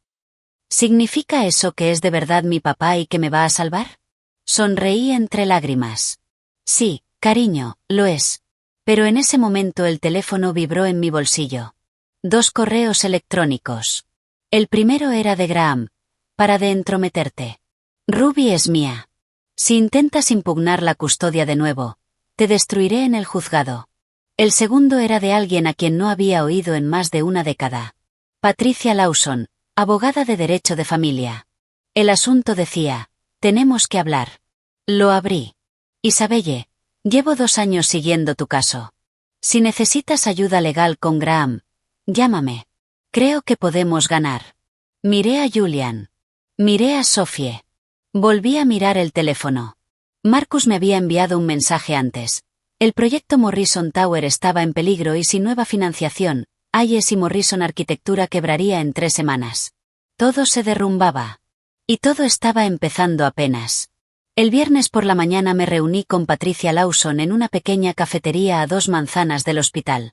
¿Significa eso que es de verdad mi papá y que me va a salvar? Sonreí entre lágrimas. Sí, cariño, lo es. Pero en ese momento el teléfono vibró en mi bolsillo. 2 correos electrónicos. El primero era de Graham. Para de entrometerte. Ruby es mía. Si intentas impugnar la custodia de nuevo, te destruiré en el juzgado. El segundo era de alguien a quien no había oído en más de una década. Patricia Lawson, abogada de derecho de familia. El asunto decía, tenemos que hablar. Lo abrí. Isabelle, llevo 2 años siguiendo tu caso. Si necesitas ayuda legal con Graham, llámame. Creo que podemos ganar. Miré a Julian. Miré a Sophie. Volví a mirar el teléfono. Marcus me había enviado un mensaje antes. El proyecto Morrison Tower estaba en peligro y sin nueva financiación, Hayes y Morrison Arquitectura quebraría en 3 semanas. Todo se derrumbaba. Y todo estaba empezando apenas. El viernes por la mañana me reuní con Patricia Lawson en una pequeña cafetería a 2 manzanas del hospital.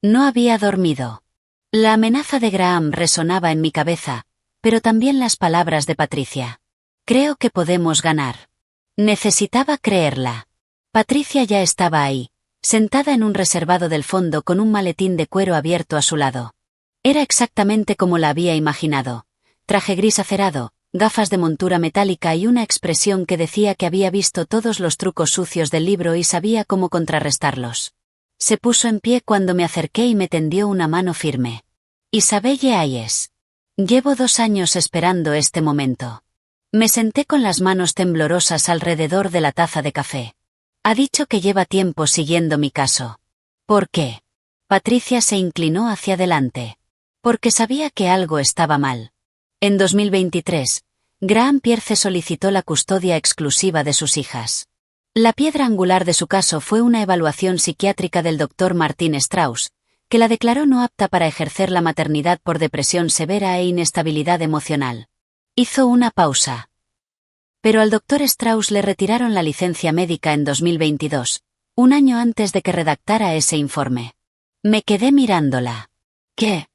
No había dormido. La amenaza de Graham resonaba en mi cabeza, pero también las palabras de Patricia. Creo que podemos ganar. Necesitaba creerla. Patricia ya estaba ahí, sentada en un reservado del fondo con un maletín de cuero abierto a su lado. Era exactamente como la había imaginado. Traje gris acerado, gafas de montura metálica y una expresión que decía que había visto todos los trucos sucios del libro y sabía cómo contrarrestarlos. Se puso en pie cuando me acerqué y me tendió una mano firme. Isabelle Hayes. Llevo 2 años esperando este momento. Me senté con las manos temblorosas alrededor de la taza de café. Ha dicho que lleva tiempo siguiendo mi caso. ¿Por qué? Patricia se inclinó hacia adelante. Porque sabía que algo estaba mal. En 2023, Graham Pierce solicitó la custodia exclusiva de sus hijas. La piedra angular de su caso fue una evaluación psiquiátrica del Dr. Martin Strauss, que la declaró no apta para ejercer la maternidad por depresión severa e inestabilidad emocional. Hizo una pausa. Pero al Dr. Strauss le retiraron la licencia médica en 2022, un año antes de que redactara ese informe. Me quedé mirándola. ¿Qué?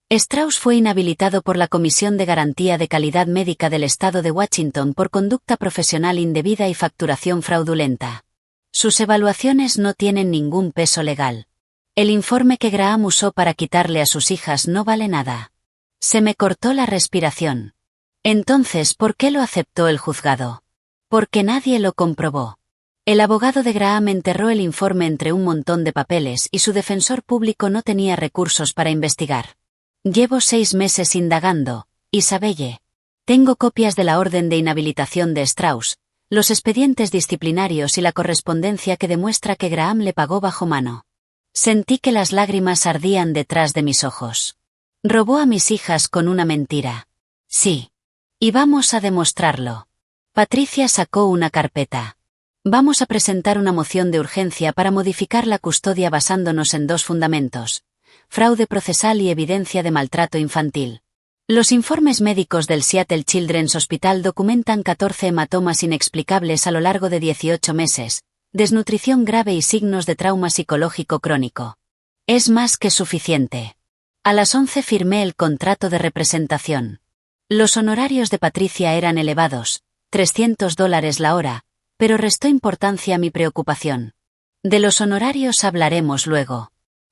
Strauss fue inhabilitado por la Comisión de Garantía de Calidad Médica del Estado de Washington por conducta profesional indebida y facturación fraudulenta. Sus evaluaciones no tienen ningún peso legal. El informe que Graham usó para quitarle a sus hijas no vale nada. Se me cortó la respiración. Entonces, ¿por qué lo aceptó el juzgado? Porque nadie lo comprobó. El abogado de Graham enterró el informe entre un montón de papeles y su defensor público no tenía recursos para investigar. Llevo 6 meses indagando, Isabelle. Tengo copias de la orden de inhabilitación de Strauss, los expedientes disciplinarios y la correspondencia que demuestra que Graham le pagó bajo mano. Sentí que las lágrimas ardían detrás de mis ojos. Robó a mis hijas con una mentira. Sí. Y vamos a demostrarlo. Patricia sacó una carpeta. Vamos a presentar una moción de urgencia para modificar la custodia basándonos en 2 fundamentos. fraude procesal y evidencia de maltrato infantil. Los informes médicos del Seattle Children's Hospital documentan 14 hematomas inexplicables a lo largo de 18 meses, desnutrición grave y signos de trauma psicológico crónico. Es más que suficiente. A las 11 firmé el contrato de representación. Los honorarios de Patricia eran elevados, $300 la hora, pero restó importancia a mi preocupación. De los honorarios hablaremos luego.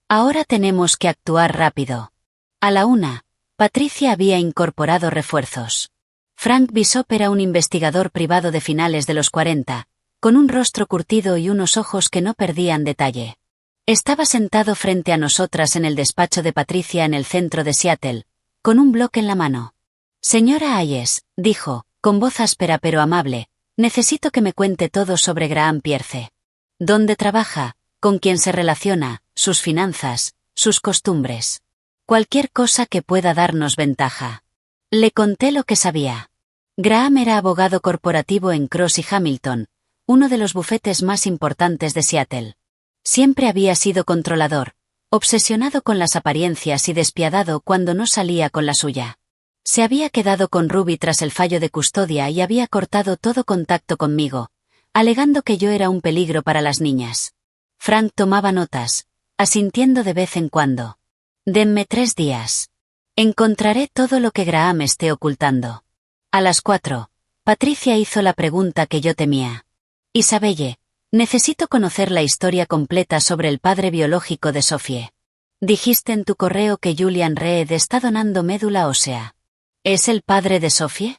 Ahora tenemos que actuar rápido. A la 1, Patricia había incorporado refuerzos. Frank Bishop era un investigador privado de finales de los 40, con un rostro curtido y unos ojos que no perdían detalle. Estaba sentado frente a nosotras en el despacho de Patricia en el centro de Seattle, con un bloque en la mano. Señora Hayes, dijo, con voz áspera pero amable, necesito que me cuente todo sobre Graham Pierce. ¿Dónde trabaja? ¿Con quién se relaciona? Sus finanzas, sus costumbres. Cualquier cosa que pueda darnos ventaja. Le conté lo que sabía. Graham era abogado corporativo en Cross y Hamilton, uno de los bufetes más importantes de Seattle. Siempre había sido controlador, obsesionado con las apariencias y despiadado cuando no salía con la suya. Se había quedado con Ruby tras el fallo de custodia y había cortado todo contacto conmigo, alegando que yo era un peligro para las niñas. Frank tomaba notas, asintiendo de vez en cuando. Denme 3 días. Encontraré todo lo que Graham esté ocultando. A las 4, Patricia hizo la pregunta que yo temía. Isabelle, necesito conocer la historia completa sobre el padre biológico de Sophie. Dijiste en tu correo que Julian Reed está donando médula ósea. ¿Es el padre de Sophie?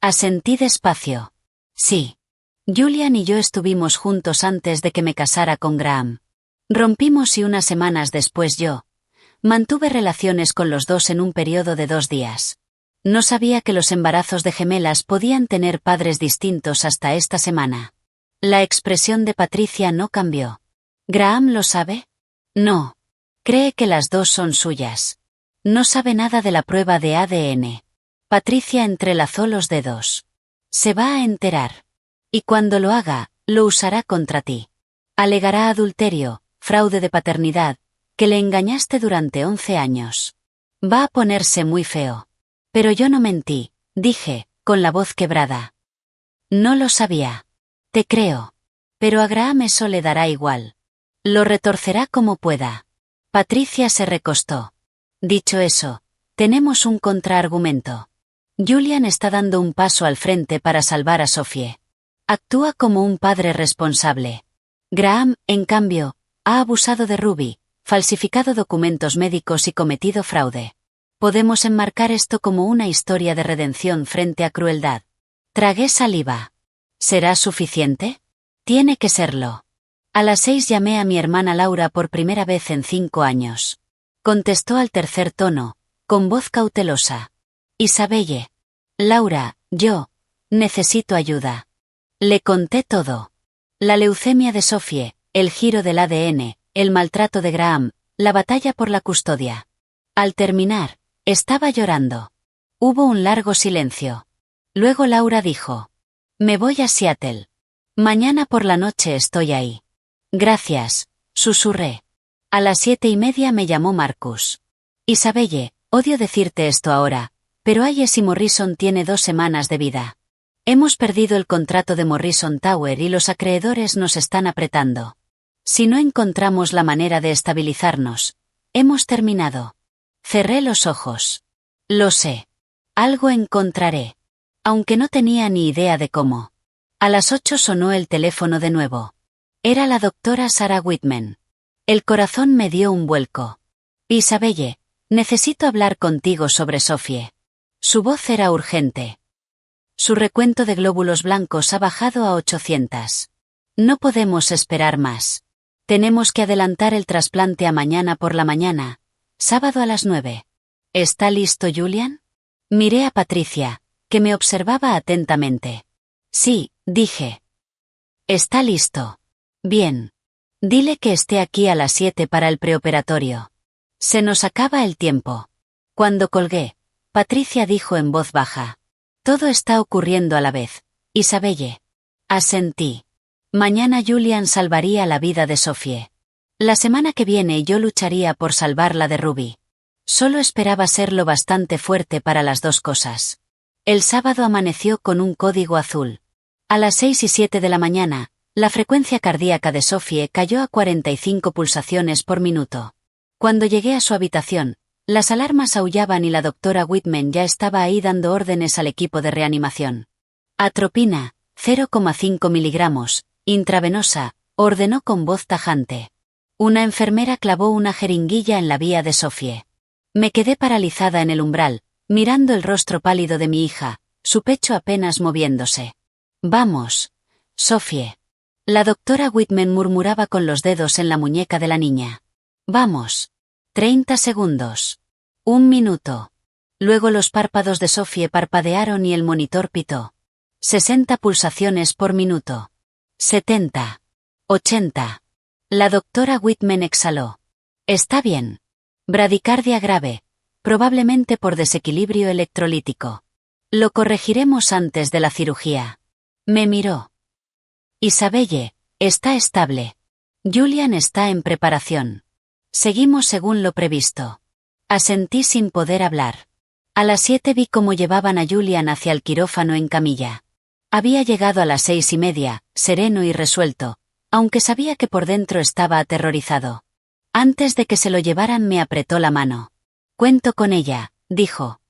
Asentí despacio. Sí. Julian y yo estuvimos juntos antes de que me casara con Graham. Rompimos y unas semanas después yo mantuve relaciones con los dos en un periodo de 2 días. No sabía que los embarazos de gemelas podían tener padres distintos hasta esta semana. La expresión de Patricia no cambió. ¿Graham lo sabe? No. Cree que las dos son suyas. No sabe nada de la prueba de ADN. Patricia entrelazó los dedos. Se va a enterar. Y cuando lo haga, lo usará contra ti. Alegará adulterio, fraude de paternidad, que le engañaste durante 11 años. Va a ponerse muy feo. Pero yo no mentí, dije, con la voz quebrada. No lo sabía. Te creo. Pero a Graham eso le dará igual. Lo retorcerá como pueda. Patricia se recostó. Dicho eso, tenemos un contraargumento. Julian está dando un paso al frente para salvar a Sophie. Actúa como un padre responsable. Graham, en cambio, ha abusado de Ruby, falsificado documentos médicos y cometido fraude. Podemos enmarcar esto como una historia de redención frente a crueldad. Tragué saliva. ¿Será suficiente? Tiene que serlo. A las 6 llamé a mi hermana Laura por primera vez en 5 años. Contestó al tercer tono, con voz cautelosa. Isabelle. Laura, yo. Necesito ayuda. Le conté todo. La leucemia de Sophie, el giro del ADN, el maltrato de Graham, la batalla por la custodia. Al terminar, estaba llorando. Hubo un largo silencio. Luego Laura dijo. Me voy a Seattle. Mañana por la noche estoy ahí. Gracias, susurré. A las 7:30 me llamó Marcus. Isabelle, odio decirte esto ahora, pero Hayes y Morrison tiene 2 semanas de vida. Hemos perdido el contrato de Morrison Tower y los acreedores nos están apretando. Si no encontramos la manera de estabilizarnos, hemos terminado. Cerré los ojos. Lo sé. Algo encontraré. Aunque no tenía ni idea de cómo. A las 8 sonó el teléfono de nuevo. Era la doctora Sarah Whitman. El corazón me dio un vuelco. Isabelle, necesito hablar contigo sobre Sophie. Su voz era urgente. Su recuento de glóbulos blancos ha bajado a 800. No podemos esperar más. Tenemos que adelantar el trasplante a mañana por la mañana, sábado a las 9. ¿Está listo Julian? Miré a Patricia, que me observaba atentamente. Sí, dije. Está listo. Bien. Dile que esté aquí a las 7 para el preoperatorio. Se nos acaba el tiempo. Cuando colgué, Patricia dijo en voz baja. Todo está ocurriendo a la vez. Isabelle. Asentí. Mañana Julian salvaría la vida de Sophie. La semana que viene yo lucharía por salvarla de Ruby. Solo esperaba ser lo bastante fuerte para las dos cosas. El sábado amaneció con un código azul. A las 6:07 de la mañana, la frecuencia cardíaca de Sophie cayó a 45 pulsaciones por minuto. Cuando llegué a su habitación, las alarmas aullaban y la doctora Whitman ya estaba ahí dando órdenes al equipo de reanimación. Atropina, 0,5 miligramos, intravenosa, ordenó con voz tajante. Una enfermera clavó una jeringuilla en la vía de Sophie. Me quedé paralizada en el umbral, mirando el rostro pálido de mi hija, su pecho apenas moviéndose. Vamos, Sophie. La doctora Whitman murmuraba con los dedos en la muñeca de la niña. Vamos. 30 segundos. 1 minuto. Luego los párpados de Sophie parpadearon y el monitor pitó. 60 pulsaciones por minuto. 70. 80. La doctora Whitman exhaló. Está bien. Bradicardia grave, probablemente por desequilibrio electrolítico. Lo corregiremos antes de la cirugía. Me miró. Isabelle, está estable. Julian está en preparación. Seguimos según lo previsto. Asentí sin poder hablar. A las 7 vi cómo llevaban a Julian hacia el quirófano en camilla. Había llegado a las 6:30, sereno y resuelto, aunque sabía que por dentro estaba aterrorizado. Antes de que se lo llevaran me apretó la mano. Cuento con ella, dijo.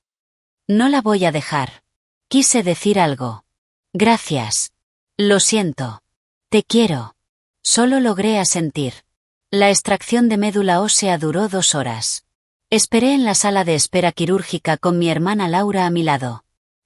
No la voy a dejar. Quise decir algo. Gracias. Lo siento. Te quiero. Solo logré asentir. La extracción de médula ósea duró 2 horas. Esperé en la sala de espera quirúrgica con mi hermana Laura a mi lado.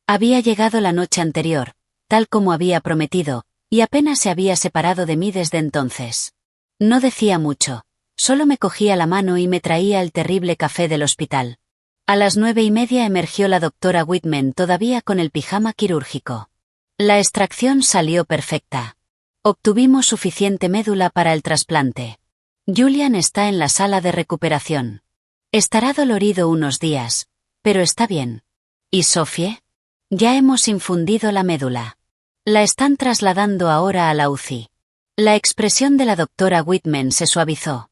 Había llegado la noche anterior, tal como había prometido, y apenas se había separado de mí desde entonces. No decía mucho, solo me cogía la mano y me traía el terrible café del hospital. A las 9:30 emergió la doctora Whitman todavía con el pijama quirúrgico. La extracción salió perfecta. Obtuvimos suficiente médula para el trasplante. Julian está en la sala de recuperación. Estará dolorido unos días, pero está bien. ¿Y Sophie? Ya hemos infundido la médula. La están trasladando ahora a la UCI. La expresión de la doctora Whitman se suavizó.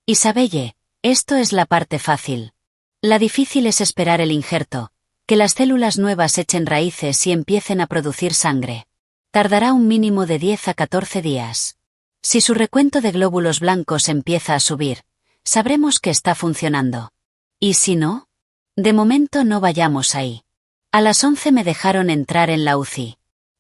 Isabelle, esto es la parte fácil. La difícil es esperar el injerto, que las células nuevas echen raíces y empiecen a producir sangre. Tardará un mínimo de 10 a 14 días. Si su recuento de glóbulos blancos empieza a subir, sabremos que está funcionando. ¿Y si no? De momento no vayamos ahí. A las 11 me dejaron entrar en la UCI.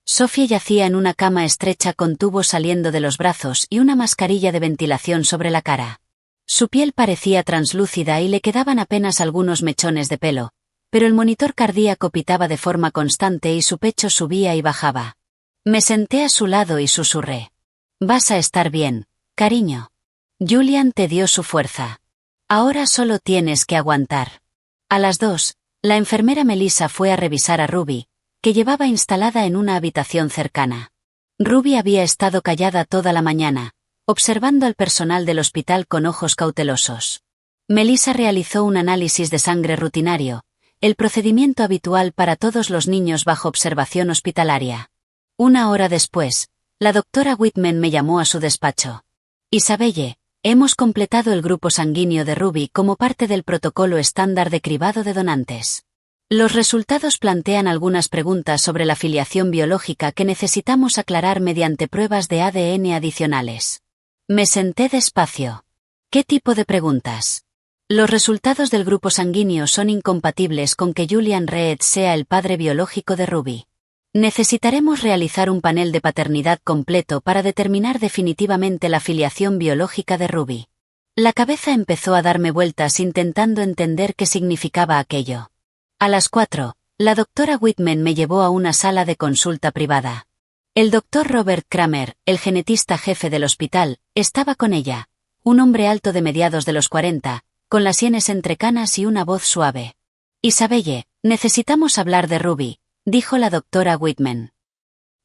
Sophie yacía en una cama estrecha con tubos saliendo de los brazos y una mascarilla de ventilación sobre la cara. Su piel parecía translúcida y le quedaban apenas algunos mechones de pelo, pero el monitor cardíaco pitaba de forma constante y su pecho subía y bajaba. Me senté a su lado y susurré. Vas a estar bien, cariño. Julian te dio su fuerza. Ahora solo tienes que aguantar. A las 2, la enfermera Melissa fue a revisar a Ruby, que llevaba instalada en una habitación cercana. Ruby había estado callada toda la mañana, observando al personal del hospital con ojos cautelosos. Melissa realizó un análisis de sangre rutinario, el procedimiento habitual para todos los niños bajo observación hospitalaria. 1 hora después, la doctora Whitman me llamó a su despacho. Isabelle, hemos completado el grupo sanguíneo de Ruby como parte del protocolo estándar de cribado de donantes. Los resultados plantean algunas preguntas sobre la filiación biológica que necesitamos aclarar mediante pruebas de ADN adicionales. Me senté despacio. ¿Qué tipo de preguntas? Los resultados del grupo sanguíneo son incompatibles con que Julian Reed sea el padre biológico de Ruby. Necesitaremos realizar un panel de paternidad completo para determinar definitivamente la filiación biológica de Ruby. La cabeza empezó a darme vueltas intentando entender qué significaba aquello. A las 4, la doctora Whitman me llevó a una sala de consulta privada. El doctor Robert Kramer, el genetista jefe del hospital, estaba con ella, un hombre alto de mediados de los 40, con las sienes entrecanas y una voz suave. Isabelle, necesitamos hablar de Ruby, dijo la doctora Whitman.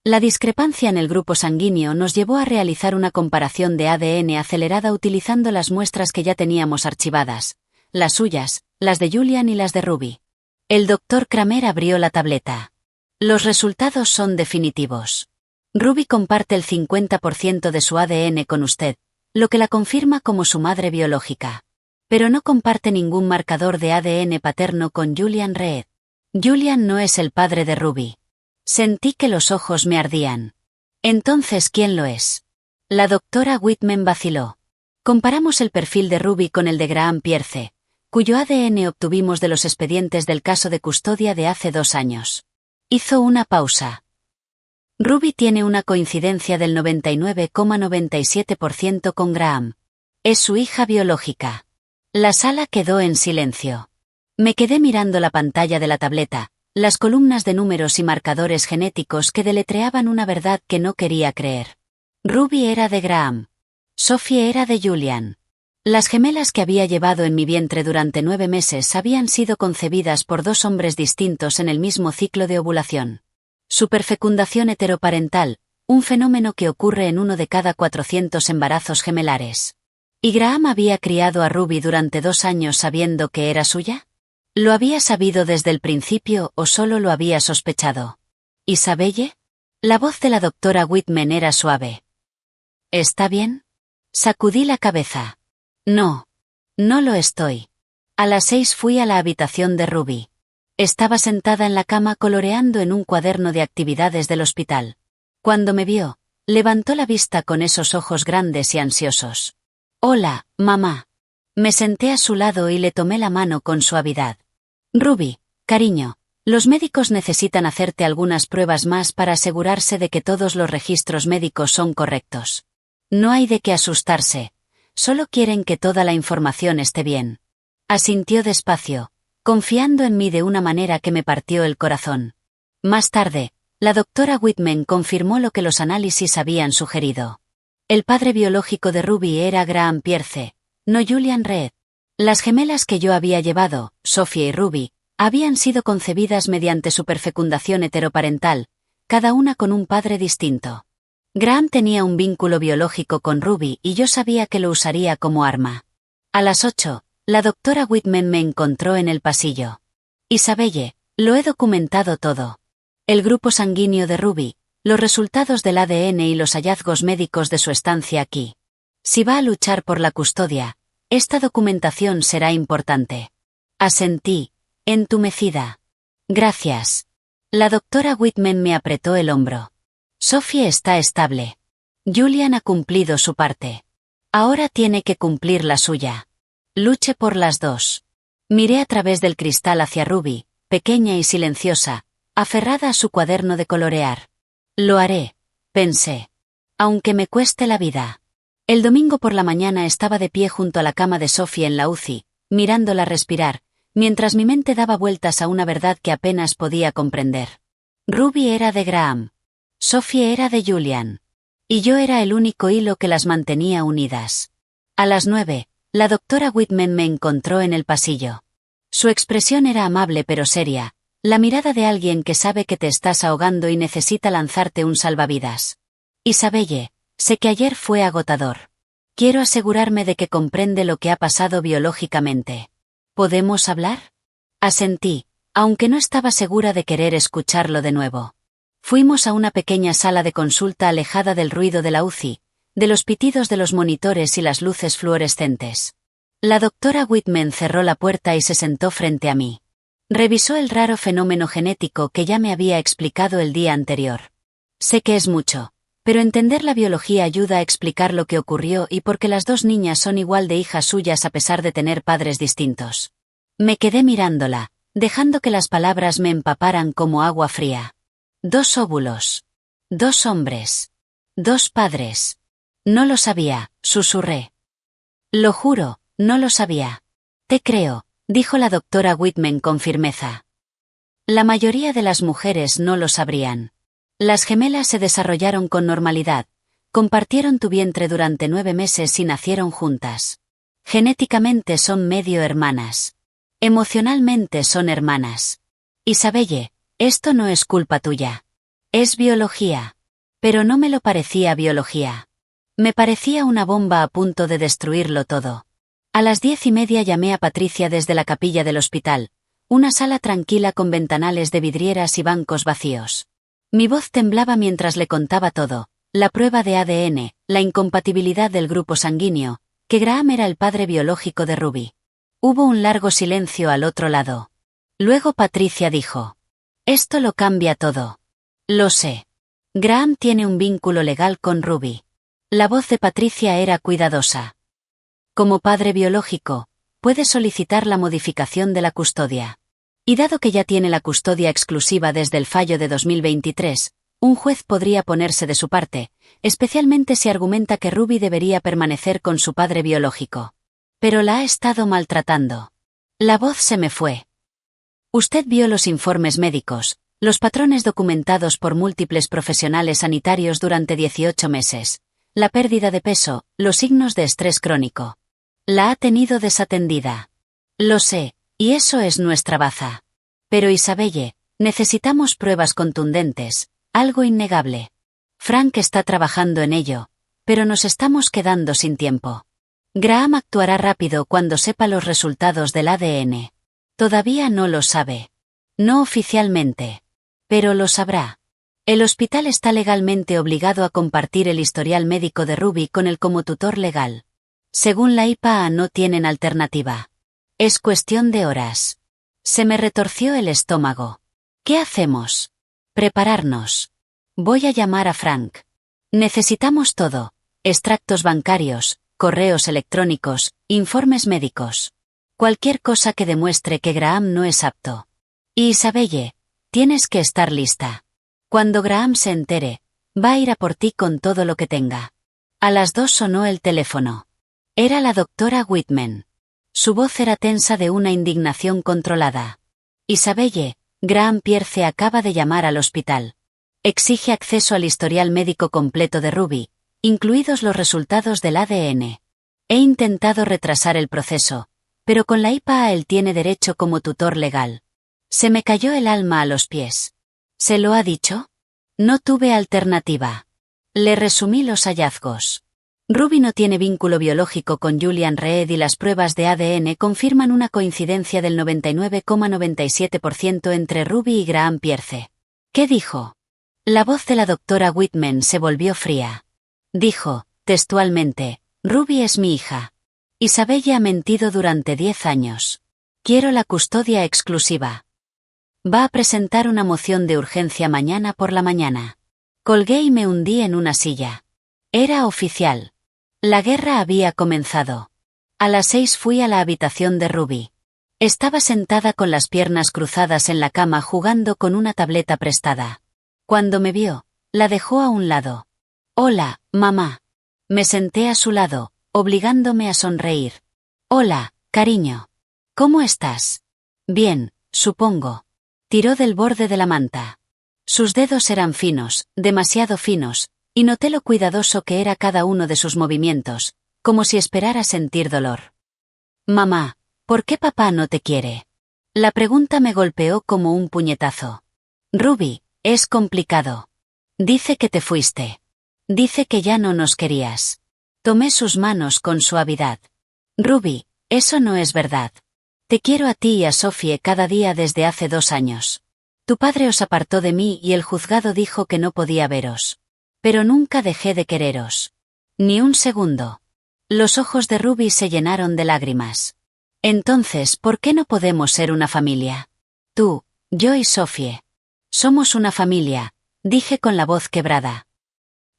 La discrepancia en el grupo sanguíneo nos llevó a realizar una comparación de ADN acelerada utilizando las muestras que ya teníamos archivadas, las suyas, las de Julian y las de Ruby. El doctor Kramer abrió la tableta. Los resultados son definitivos. Ruby comparte el 50% de su ADN con usted, lo que la confirma como su madre biológica. Pero no comparte ningún marcador de ADN paterno con Julian Reed. Julian no es el padre de Ruby. Sentí que los ojos me ardían. Entonces, ¿quién lo es? La doctora Whitman vaciló. Comparamos el perfil de Ruby con el de Graham Pierce, cuyo ADN obtuvimos de los expedientes del caso de custodia de hace 2 años. Hizo una pausa. Ruby tiene una coincidencia del 99,97% con Graham. Es su hija biológica. La sala quedó en silencio. Me quedé mirando la pantalla de la tableta, las columnas de números y marcadores genéticos que deletreaban una verdad que no quería creer. Ruby era de Graham. Sophie era de Julian. Las gemelas que había llevado en mi vientre durante 9 meses habían sido concebidas por 2 hombres distintos en el mismo ciclo de ovulación. Superfecundación heteroparental, un fenómeno que ocurre en 1 de cada 400 embarazos gemelares. ¿Y Graham había criado a Ruby durante 2 años sabiendo que era suya? ¿Lo había sabido desde el principio o solo lo había sospechado? ¿Isabelle? La voz de la doctora Whitman era suave. ¿Está bien? Sacudí la cabeza. No. No lo estoy. A las 6 fui a la habitación de Ruby. Estaba sentada en la cama coloreando en un cuaderno de actividades del hospital. Cuando me vio, levantó la vista con esos ojos grandes y ansiosos. Hola, mamá. Me senté a su lado y le tomé la mano con suavidad. Ruby, cariño, los médicos necesitan hacerte algunas pruebas más para asegurarse de que todos los registros médicos son correctos. No hay de qué asustarse, solo quieren que toda la información esté bien. Asintió despacio, confiando en mí de una manera que me partió el corazón. Más tarde, la doctora Whitman confirmó lo que los análisis habían sugerido. El padre biológico de Ruby era Graham Pierce, no Julian Reed. Las gemelas que yo había llevado, Sophie y Ruby, habían sido concebidas mediante superfecundación heteroparental, cada una con un padre distinto. Graham tenía un vínculo biológico con Ruby y yo sabía que lo usaría como arma. A las 8, la doctora Whitman me encontró en el pasillo. Isabelle, lo he documentado todo. El grupo sanguíneo de Ruby, los resultados del ADN y los hallazgos médicos de su estancia aquí. Si va a luchar por la custodia, esta documentación será importante. Asentí, entumecida. Gracias. La doctora Whitman me apretó el hombro. Sophie está estable. Julian ha cumplido su parte. Ahora tiene que cumplir la suya. Luche por las 2. Miré a través del cristal hacia Ruby, pequeña y silenciosa, aferrada a su cuaderno de colorear. Lo haré, pensé. Aunque me cueste la vida. El domingo por la mañana estaba de pie junto a la cama de Sophie en la UCI, mirándola respirar, mientras mi mente daba vueltas a una verdad que apenas podía comprender. Ruby era de Graham. Sophie era de Julian. Y yo era el único hilo que las mantenía unidas. A las 9, la doctora Whitman me encontró en el pasillo. Su expresión era amable pero seria, la mirada de alguien que sabe que te estás ahogando y necesita lanzarte un salvavidas. Isabelle, sé que ayer fue agotador. Quiero asegurarme de que comprende lo que ha pasado biológicamente. ¿Podemos hablar? Asentí, aunque no estaba segura de querer escucharlo de nuevo. Fuimos a una pequeña sala de consulta alejada del ruido de la UCI, de los pitidos de los monitores y las luces fluorescentes. La doctora Whitman cerró la puerta y se sentó frente a mí. Revisó el raro fenómeno genético que ya me había explicado el día anterior. Sé que es mucho, pero entender la biología ayuda a explicar lo que ocurrió y por qué las 2 niñas son igual de hijas suyas a pesar de tener padres distintos. Me quedé mirándola, dejando que las palabras me empaparan como agua fría. 2 óvulos. 2 hombres. 2 padres. No lo sabía, susurré. Lo juro, no lo sabía. Te creo, dijo la doctora Whitman con firmeza. La mayoría de las mujeres no lo sabrían. Las gemelas se desarrollaron con normalidad, compartieron tu vientre durante 9 meses y nacieron juntas. Genéticamente son medio hermanas. Emocionalmente son hermanas. Isabelle, esto no es culpa tuya. Es biología. Pero no me lo parecía biología. Me parecía una bomba a punto de destruirlo todo. A las 10:30 llamé a Patricia desde la capilla del hospital, una sala tranquila con ventanales de vidrieras y bancos vacíos. Mi voz temblaba mientras le contaba todo, la prueba de ADN, la incompatibilidad del grupo sanguíneo, que Graham era el padre biológico de Ruby. Hubo un largo silencio al otro lado. Luego Patricia dijo: «Esto lo cambia todo». «Lo sé. Graham tiene un vínculo legal con Ruby». La voz de Patricia era cuidadosa. «Como padre biológico, puede solicitar la modificación de la custodia. Y dado que ya tiene la custodia exclusiva desde el fallo de 2023, un juez podría ponerse de su parte, especialmente si argumenta que Ruby debería permanecer con su padre biológico. Pero la ha estado maltratando». La voz se me fue. «Usted vio los informes médicos, los patrones documentados por múltiples profesionales sanitarios durante 18 meses, la pérdida de peso, los signos de estrés crónico. La ha tenido desatendida. Lo sé, y eso es nuestra baza. Pero Isabelle, necesitamos pruebas contundentes, algo innegable. Frank está trabajando en ello, pero nos estamos quedando sin tiempo. Graham actuará rápido cuando sepa los resultados del ADN. Todavía no lo sabe. No oficialmente. Pero lo sabrá. El hospital está legalmente obligado a compartir el historial médico de Ruby con él como tutor legal. Según la IPAA no tienen alternativa. Es cuestión de horas. Se me retorció el estómago. ¿Qué hacemos? Prepararnos. Voy a llamar a Frank. Necesitamos todo: extractos bancarios, correos electrónicos, informes médicos. Cualquier cosa que demuestre que Graham no es apto. Y Isabelle, tienes que estar lista. Cuando Graham se entere, va a ir a por ti con todo lo que tenga». A las 2 sonó el teléfono. Era la doctora Whitman. Su voz era tensa de una indignación controlada. «Isabelle, Graham Pierce acaba de llamar al hospital. Exige acceso al historial médico completo de Ruby, incluidos los resultados del ADN. He intentado retrasar el proceso, pero con la IPAA él tiene derecho como tutor legal». Se me cayó el alma a los pies. ¿Se lo ha dicho? No tuve alternativa. Le resumí los hallazgos. Ruby no tiene vínculo biológico con Julian Reed y las pruebas de ADN confirman una coincidencia del 99,97% entre Ruby y Graham Pierce. ¿Qué dijo? La voz de la doctora Whitman se volvió fría. Dijo, textualmente: «Ruby es mi hija. Isabelle ha mentido durante 10 años. Quiero la custodia exclusiva». Va a presentar una moción de urgencia mañana por la mañana. Colgué y me hundí en una silla. Era oficial. La guerra había comenzado. A las 6 fui a la habitación de Ruby. Estaba sentada con las piernas cruzadas en la cama jugando con una tableta prestada. Cuando me vio, la dejó a un lado. «Hola, mamá». Me senté a su lado, obligándome a sonreír. «Hola, cariño. ¿Cómo estás?» «Bien, supongo». Tiró del borde de la manta. Sus dedos eran finos, demasiado finos, y noté lo cuidadoso que era cada uno de sus movimientos, como si esperara sentir dolor. «Mamá, ¿por qué papá no te quiere?» La pregunta me golpeó como un puñetazo. «Ruby, es complicado. Dice que te fuiste. Dice que ya no nos querías». Tomé sus manos con suavidad. «Ruby, eso no es verdad. Te quiero a ti y a Sophie cada día desde hace 2 años. Tu padre os apartó de mí y el juzgado dijo que no podía veros. Pero nunca dejé de quereros. Ni un segundo». Los ojos de Ruby se llenaron de lágrimas. «Entonces, ¿por qué no podemos ser una familia? Tú, yo y Sophie. Somos una familia», dije con la voz quebrada.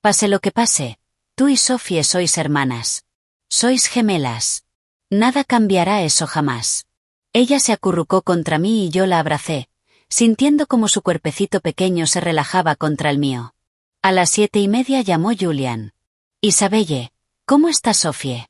«Pase lo que pase, tú y Sophie sois hermanas. Sois gemelas. Nada cambiará eso jamás». Ella se acurrucó contra mí y yo la abracé, sintiendo como su cuerpecito pequeño se relajaba contra el mío. A las 7:30 llamó Julian. «Isabelle, ¿cómo está Sophie?»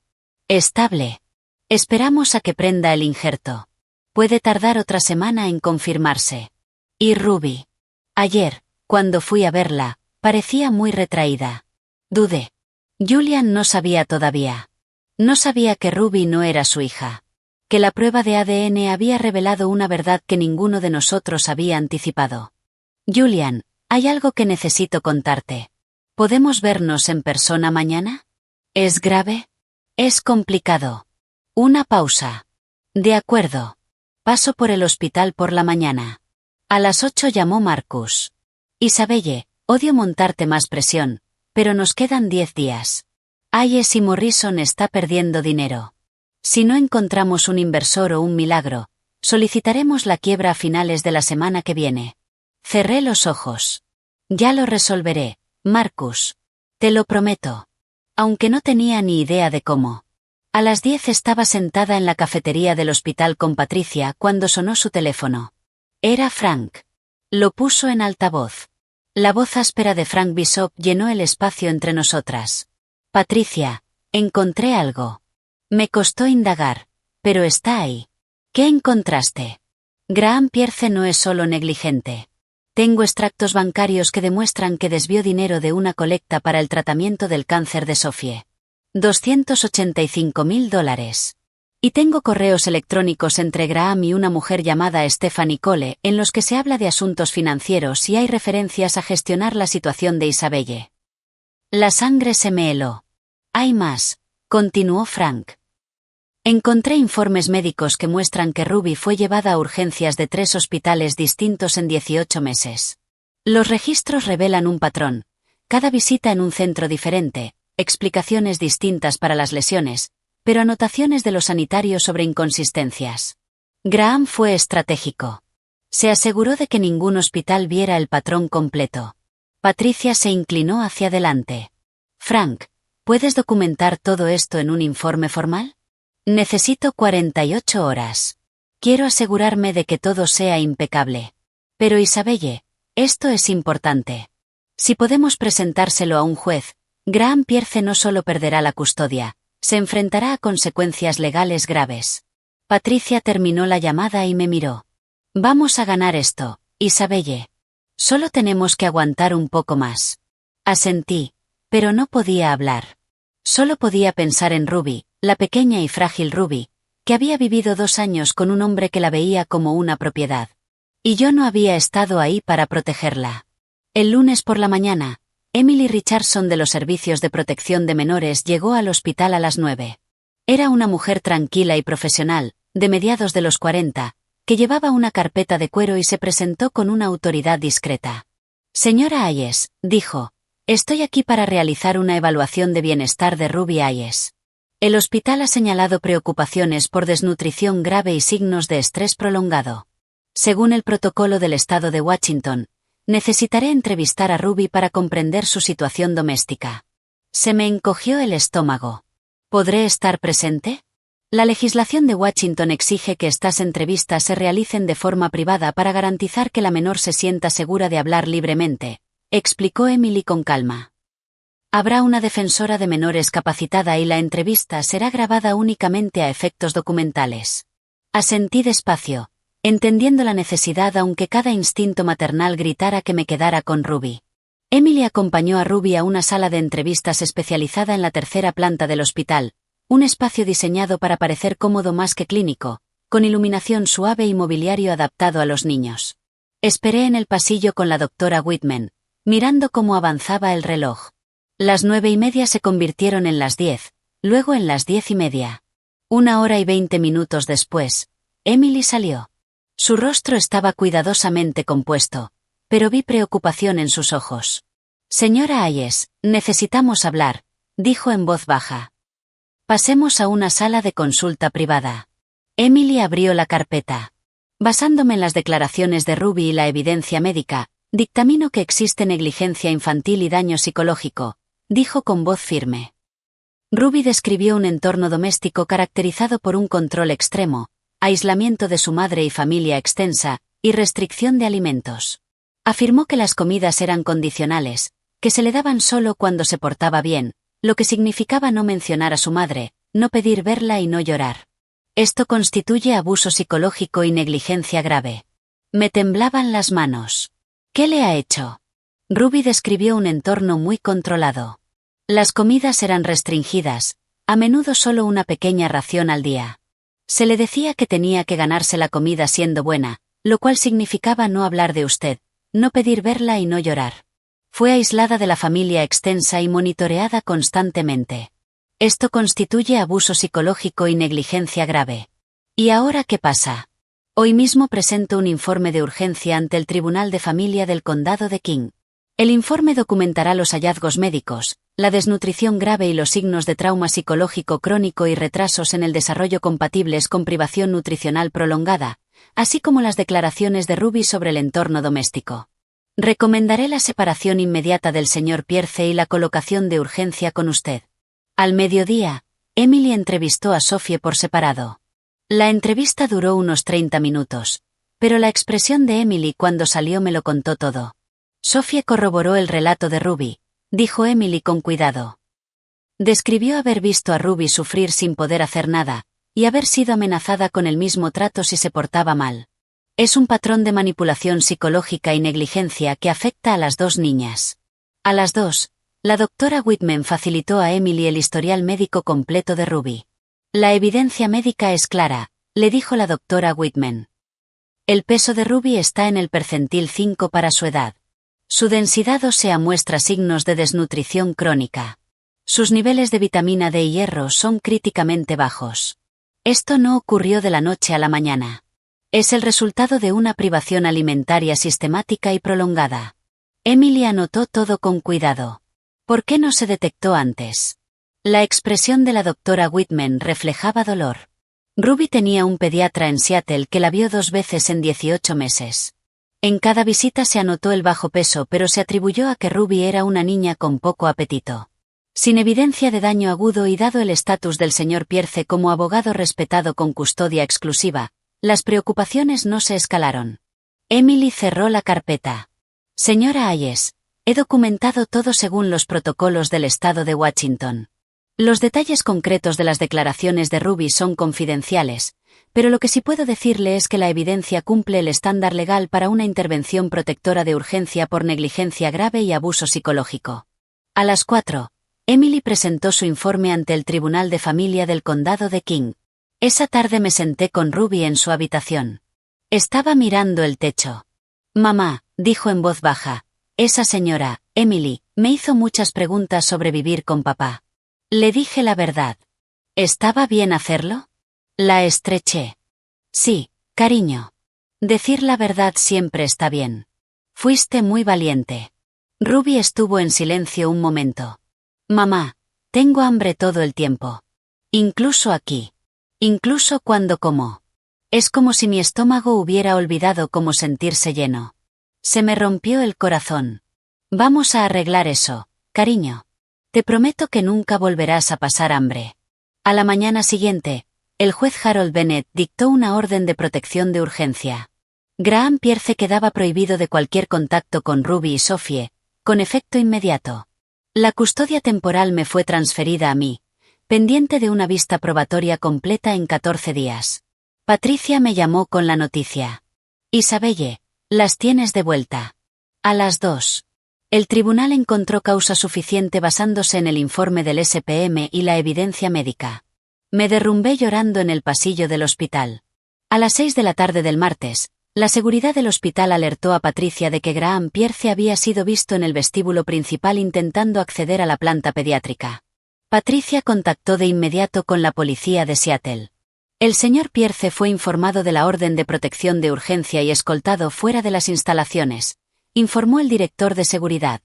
«Estable. Esperamos a que prenda el injerto. Puede tardar otra semana en confirmarse». «¿Y Ruby?» «Ayer, cuando fui a verla, parecía muy retraída. Dudé». Julian no sabía todavía. No sabía que Ruby no era su hija. Que la prueba de ADN había revelado una verdad que ninguno de nosotros había anticipado. «Julian, hay algo que necesito contarte. ¿Podemos vernos en persona mañana?» «¿Es grave?» «Es complicado». Una pausa. «De acuerdo. Paso por el hospital por la mañana». A las 8 llamó Marcus. «Isabelle, odio montarte más presión, pero nos quedan 10 días. Hayes y Morrison está perdiendo dinero. Si no encontramos un inversor o un milagro, solicitaremos la quiebra a finales de la semana que viene. Cerré los ojos. Ya lo resolveré, Marcus. Te lo prometo. Aunque no tenía ni idea de cómo. A las 10 estaba sentada en la cafetería del hospital con Patricia cuando sonó su teléfono. Era Frank. Lo puso en altavoz. La voz áspera de Frank Bishop llenó el espacio entre nosotras. Patricia, encontré algo. Me costó indagar, pero está ahí. ¿Qué encontraste? Graham Pierce no es solo negligente. Tengo extractos bancarios que demuestran que desvió dinero de una colecta para el tratamiento del cáncer de Sophie. $285.000. Y tengo correos electrónicos entre Graham y una mujer llamada Stephanie Cole en los que se habla de asuntos financieros y hay referencias a gestionar la situación de Isabelle. La sangre se me heló. Hay más, continuó Frank. Encontré informes médicos que muestran que Ruby fue llevada a urgencias de 3 hospitales distintos en 18 meses. Los registros revelan un patrón. Cada visita en un centro diferente, explicaciones distintas para las lesiones, pero anotaciones de los sanitarios sobre inconsistencias. Graham fue estratégico. Se aseguró de que ningún hospital viera el patrón completo. Patricia se inclinó hacia adelante. Frank, ¿puedes documentar todo esto en un informe formal? Necesito 48 horas. Quiero asegurarme de que todo sea impecable. Pero Isabelle, esto es importante. Si podemos presentárselo a un juez, Graham Pierce no solo perderá la custodia, se enfrentará a consecuencias legales graves. Patricia terminó la llamada y me miró. Vamos a ganar esto, Isabelle. Solo tenemos que aguantar un poco más. Asentí, pero no podía hablar. Solo podía pensar en Ruby, la pequeña y frágil Ruby, que había vivido 2 años con un hombre que la veía como una propiedad. Y yo no había estado ahí para protegerla. El lunes por la mañana, Emily Richardson de los Servicios de Protección de Menores llegó al hospital a las 9. Era una mujer tranquila y profesional, de mediados de los 40, que llevaba una carpeta de cuero y se presentó con una autoridad discreta. Señora Hayes, dijo, estoy aquí para realizar una evaluación de bienestar de Ruby Hayes. El hospital ha señalado preocupaciones por desnutrición grave y signos de estrés prolongado. Según el protocolo del estado de Washington, necesitaré entrevistar a Ruby para comprender su situación doméstica. Se me encogió el estómago. ¿Podré estar presente? La legislación de Washington exige que estas entrevistas se realicen de forma privada para garantizar que la menor se sienta segura de hablar libremente, explicó Emily con calma. Habrá una defensora de menores capacitada y la entrevista será grabada únicamente a efectos documentales. Asentí despacio, entendiendo la necesidad aunque cada instinto maternal gritara que me quedara con Ruby. Emily acompañó a Ruby a una sala de entrevistas especializada en la 3ª planta del hospital, un espacio diseñado para parecer cómodo más que clínico, con iluminación suave y mobiliario adaptado a los niños. Esperé en el pasillo con la doctora Whitman, mirando cómo avanzaba el reloj. Las 9:30 se convirtieron en las 10, luego en las 10:30. 1 hora y 20 minutos después, Emily salió. Su rostro estaba cuidadosamente compuesto, pero vi preocupación en sus ojos. Señora Hayes, necesitamos hablar, dijo en voz baja. Pasemos a una sala de consulta privada. Emily abrió la carpeta. Basándome en las declaraciones de Ruby y la evidencia médica, dictamino que existe negligencia infantil y daño psicológico, dijo con voz firme. Ruby describió un entorno doméstico caracterizado por un control extremo, aislamiento de su madre y familia extensa, y restricción de alimentos. Afirmó que las comidas eran condicionales, que se le daban solo cuando se portaba bien, lo que significaba no mencionar a su madre, no pedir verla y no llorar. Esto constituye abuso psicológico y negligencia grave. Me temblaban las manos. ¿Qué le ha hecho? Ruby describió un entorno muy controlado. Las comidas eran restringidas, a menudo solo una pequeña ración al día. Se le decía que tenía que ganarse la comida siendo buena, lo cual significaba no hablar de usted, no pedir verla y no llorar. Fue aislada de la familia extensa y monitoreada constantemente. Esto constituye abuso psicológico y negligencia grave. ¿Y ahora qué pasa? Hoy mismo presento un informe de urgencia ante el Tribunal de Familia del Condado de King. El informe documentará los hallazgos médicos, la desnutrición grave y los signos de trauma psicológico crónico y retrasos en el desarrollo compatibles con privación nutricional prolongada, así como las declaraciones de Ruby sobre el entorno doméstico. Recomendaré la separación inmediata del señor Pierce y la colocación de urgencia con usted. Al mediodía, Emily entrevistó a Sophie por separado. La entrevista duró unos 30 minutos, pero la expresión de Emily cuando salió me lo contó todo. Sophie corroboró el relato de Ruby, dijo Emily con cuidado. Describió haber visto a Ruby sufrir sin poder hacer nada, y haber sido amenazada con el mismo trato si se portaba mal. Es un patrón de manipulación psicológica y negligencia que afecta a las dos niñas. A las dos, la doctora Whitman facilitó a Emily el historial médico completo de Ruby. La evidencia médica es clara, le dijo la doctora Whitman. El peso de Ruby está en el percentil 5 para su edad. Su densidad ósea muestra signos de desnutrición crónica. Sus niveles de vitamina D y hierro son críticamente bajos. Esto no ocurrió de la noche a la mañana. Es el resultado de una privación alimentaria sistemática y prolongada. Emily anotó todo con cuidado. ¿Por qué no se detectó antes? La expresión de la doctora Whitman reflejaba dolor. Ruby tenía un pediatra en Seattle que la vio 2 veces en 18 meses. En cada visita se anotó el bajo peso, pero se atribuyó a que Ruby era una niña con poco apetito. Sin evidencia de daño agudo y dado el estatus del señor Pierce como abogado respetado con custodia exclusiva, las preocupaciones no se escalaron. Emily cerró la carpeta. Señora Hayes, he documentado todo según los protocolos del estado de Washington. Los detalles concretos de las declaraciones de Ruby son confidenciales, pero lo que sí puedo decirle es que la evidencia cumple el estándar legal para una intervención protectora de urgencia por negligencia grave y abuso psicológico. A las 4, Emily presentó su informe ante el Tribunal de Familia del Condado de King. Esa tarde me senté con Ruby en su habitación. Estaba mirando el techo. Mamá, dijo en voz baja, esa señora, Emily, me hizo muchas preguntas sobre vivir con papá. Le dije la verdad. ¿Estaba bien hacerlo? La estreché. Sí, cariño. Decir la verdad siempre está bien. Fuiste muy valiente. Ruby estuvo en silencio un momento. Mamá, tengo hambre todo el tiempo. Incluso aquí. Incluso cuando como. Es como si mi estómago hubiera olvidado cómo sentirse lleno. Se me rompió el corazón. Vamos a arreglar eso, cariño. Te prometo que nunca volverás a pasar hambre. A la mañana siguiente, el juez Harold Bennett dictó una orden de protección de urgencia. Graham Pierce quedaba prohibido de cualquier contacto con Ruby y Sophie, con efecto inmediato. La custodia temporal me fue transferida a mí, pendiente de una vista probatoria completa en 14 días. Patricia me llamó con la noticia. Isabelle, las tienes de vuelta. A las 2. El tribunal encontró causa suficiente basándose en el informe del SPM y la evidencia médica. Me derrumbé llorando en el pasillo del hospital. A las 6 de la tarde del martes, la seguridad del hospital alertó a Patricia de que Graham Pierce había sido visto en el vestíbulo principal intentando acceder a la planta pediátrica. Patricia contactó de inmediato con la policía de Seattle. El señor Pierce fue informado de la orden de protección de urgencia y escoltado fuera de las instalaciones, informó el director de seguridad.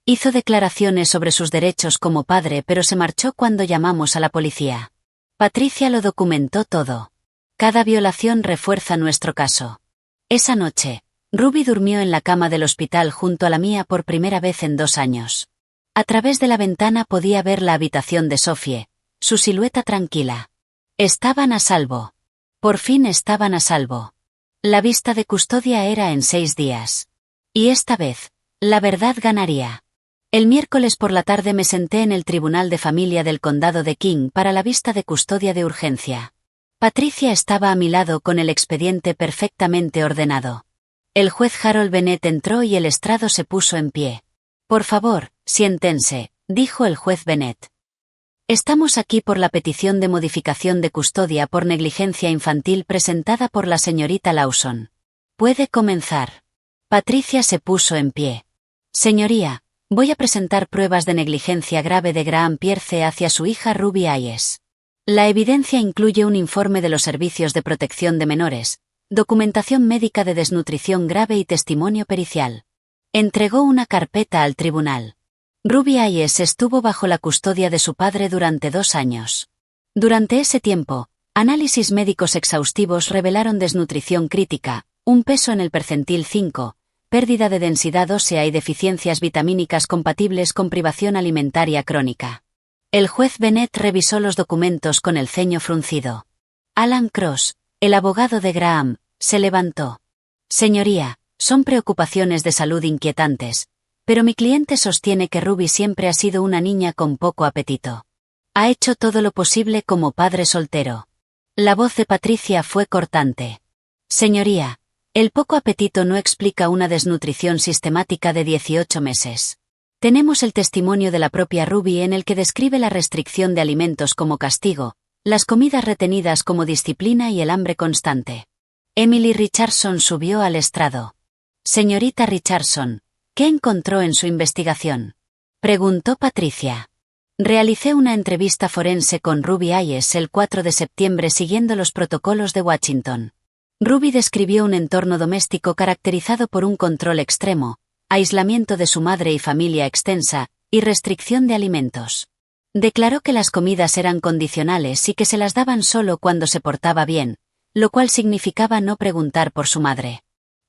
Hizo declaraciones sobre sus derechos como padre, pero se marchó cuando llamamos a la policía. Patricia lo documentó todo. Cada violación refuerza nuestro caso. Esa noche, Ruby durmió en la cama del hospital junto a la mía por primera vez en 2 años. A través de la ventana podía ver la habitación de Sophie, su silueta tranquila. Estaban a salvo. Por fin estaban a salvo. La vista de custodia era en 6 días. Y esta vez, la verdad ganaría. El miércoles por la tarde me senté en el Tribunal de Familia del Condado de King para la vista de custodia de urgencia. Patricia estaba a mi lado con el expediente perfectamente ordenado. El juez Harold Bennett entró y el estrado se puso en pie. Por favor, siéntense, dijo el juez Bennett. Estamos aquí por la petición de modificación de custodia por negligencia infantil presentada por la señorita Lawson. Puede comenzar. Patricia se puso en pie. Señoría, voy a presentar pruebas de negligencia grave de Graham Pierce hacia su hija Ruby Hayes. La evidencia incluye un informe de los servicios de protección de menores, documentación médica de desnutrición grave y testimonio pericial. Entregó una carpeta al tribunal. Ruby Hayes estuvo bajo la custodia de su padre durante 2 años. Durante ese tiempo, análisis médicos exhaustivos revelaron desnutrición crítica, un peso en el percentil 5, pérdida de densidad ósea y deficiencias vitamínicas compatibles con privación alimentaria crónica. El juez Bennett revisó los documentos con el ceño fruncido. Alan Cross, el abogado de Graham, se levantó. Señoría, son preocupaciones de salud inquietantes, pero mi cliente sostiene que Ruby siempre ha sido una niña con poco apetito. Ha hecho todo lo posible como padre soltero. La voz de Patricia fue cortante. Señoría, el poco apetito no explica una desnutrición sistemática de 18 meses. Tenemos el testimonio de la propia Ruby en el que describe la restricción de alimentos como castigo, las comidas retenidas como disciplina y el hambre constante. Emily Richardson subió al estrado. Señorita Richardson, ¿qué encontró en su investigación?, preguntó Patricia. Realicé una entrevista forense con Ruby Hayes el 4 de septiembre siguiendo los protocolos de Washington. Ruby describió un entorno doméstico caracterizado por un control extremo, aislamiento de su madre y familia extensa, y restricción de alimentos. Declaró que las comidas eran condicionales y que se las daban solo cuando se portaba bien, lo cual significaba no preguntar por su madre.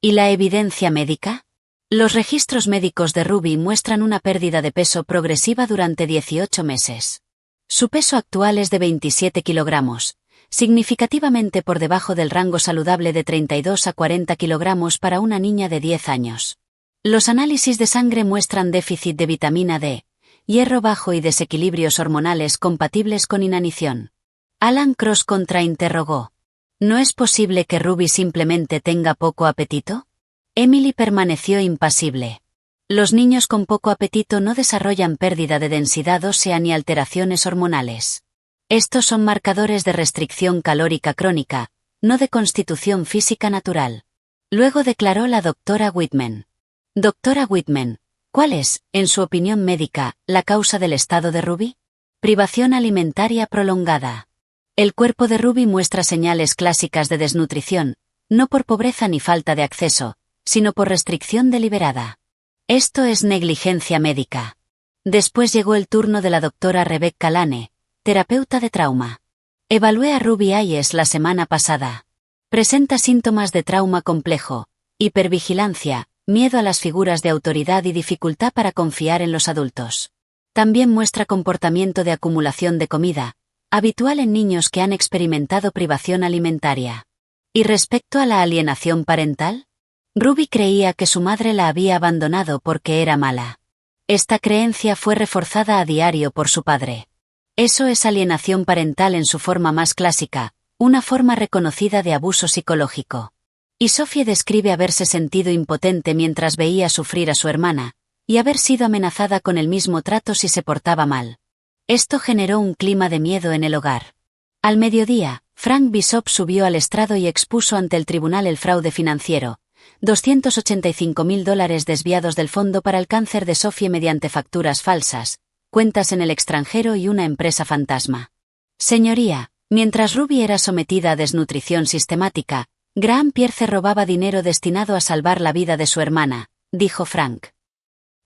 ¿Y la evidencia médica? Los registros médicos de Ruby muestran una pérdida de peso progresiva durante 18 meses. Su peso actual es de 27 kilogramos, significativamente por debajo del rango saludable de 32 a 40 kilogramos para una niña de 10 años. Los análisis de sangre muestran déficit de vitamina D, hierro bajo y desequilibrios hormonales compatibles con inanición. Alan Cross contrainterrogó. ¿No es posible que Ruby simplemente tenga poco apetito? Emily permaneció impasible. Los niños con poco apetito no desarrollan pérdida de densidad ósea ni alteraciones hormonales. Estos son marcadores de restricción calórica crónica, no de constitución física natural. Luego declaró la doctora Whitman. Doctora Whitman, ¿cuál es, en su opinión médica, la causa del estado de Ruby? Privación alimentaria prolongada. El cuerpo de Ruby muestra señales clásicas de desnutrición, no por pobreza ni falta de acceso, sino por restricción deliberada. Esto es negligencia médica. Después llegó el turno de la doctora Rebecca Lane, terapeuta de trauma. Evalué a Ruby Hayes la semana pasada. Presenta síntomas de trauma complejo, hipervigilancia, miedo a las figuras de autoridad y dificultad para confiar en los adultos. También muestra comportamiento de acumulación de comida, habitual en niños que han experimentado privación alimentaria. ¿Y respecto a la alienación parental? Ruby creía que su madre la había abandonado porque era mala. Esta creencia fue reforzada a diario por su padre. Eso es alienación parental en su forma más clásica, una forma reconocida de abuso psicológico. Y Sophie describe haberse sentido impotente mientras veía sufrir a su hermana, y haber sido amenazada con el mismo trato si se portaba mal. Esto generó un clima de miedo en el hogar. Al mediodía, Frank Bishop subió al estrado y expuso ante el tribunal el fraude financiero, $285.000 desviados del Fondo para el Cáncer de Sophie mediante facturas falsas, cuentas en el extranjero y una empresa fantasma. Señoría, mientras Ruby era sometida a desnutrición sistemática, Graham Pierce robaba dinero destinado a salvar la vida de su hermana, dijo Frank.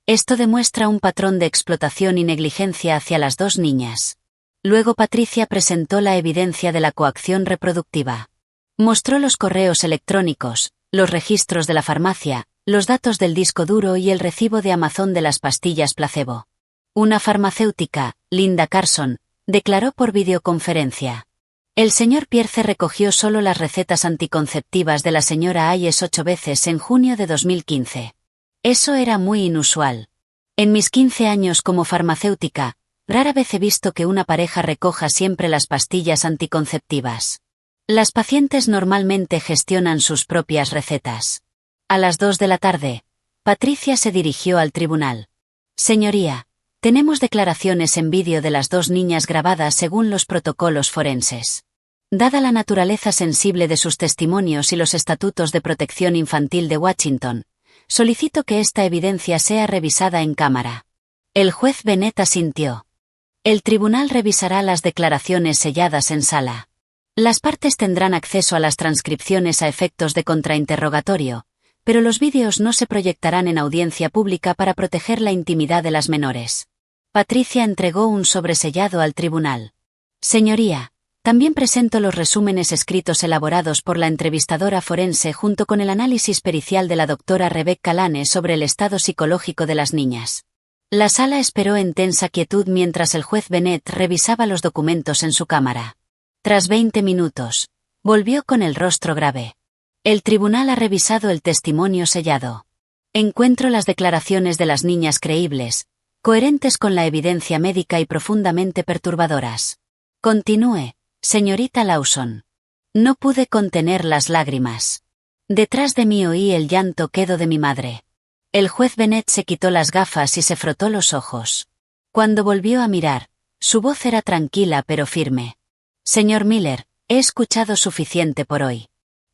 Esto demuestra un patrón de explotación y negligencia hacia las 2 niñas. Luego Patricia presentó la evidencia de la coacción reproductiva. Mostró los correos electrónicos, los registros de la farmacia, los datos del disco duro y el recibo de Amazon de las pastillas placebo. Una farmacéutica, Linda Carson, declaró por videoconferencia. El señor Pierce recogió solo las recetas anticonceptivas de la señora Hayes 8 veces en junio de 2015. Eso era muy inusual. En mis 15 años como farmacéutica, rara vez he visto que una pareja recoja siempre las pastillas anticonceptivas. Las pacientes normalmente gestionan sus propias recetas. A las 2 de la tarde, Patricia se dirigió al tribunal. Señoría, tenemos declaraciones en vídeo de las 2 niñas grabadas según los protocolos forenses. Dada la naturaleza sensible de sus testimonios y los estatutos de protección infantil de Washington, solicito que esta evidencia sea revisada en cámara. El juez Bennett asintió. El tribunal revisará las declaraciones selladas en sala. Las partes tendrán acceso a las transcripciones a efectos de contrainterrogatorio, pero los vídeos no se proyectarán en audiencia pública para proteger la intimidad de las menores. Patricia entregó un sobresellado al tribunal. Señoría, también presento los resúmenes escritos elaborados por la entrevistadora forense junto con el análisis pericial de la doctora Rebecca Lane sobre el estado psicológico de las niñas. La sala esperó en tensa quietud mientras el juez Bennett revisaba los documentos en su cámara. Tras 20 minutos, volvió con el rostro grave. El tribunal ha revisado el testimonio sellado. Encuentro las declaraciones de las niñas creíbles, coherentes con la evidencia médica y profundamente perturbadoras. Continúe, señorita Lawson. No pude contener las lágrimas. Detrás de mí oí el llanto quedo de mi madre. El juez Bennett se quitó las gafas y se frotó los ojos. Cuando volvió a mirar, su voz era tranquila pero firme. Señor Miller, he escuchado suficiente por hoy.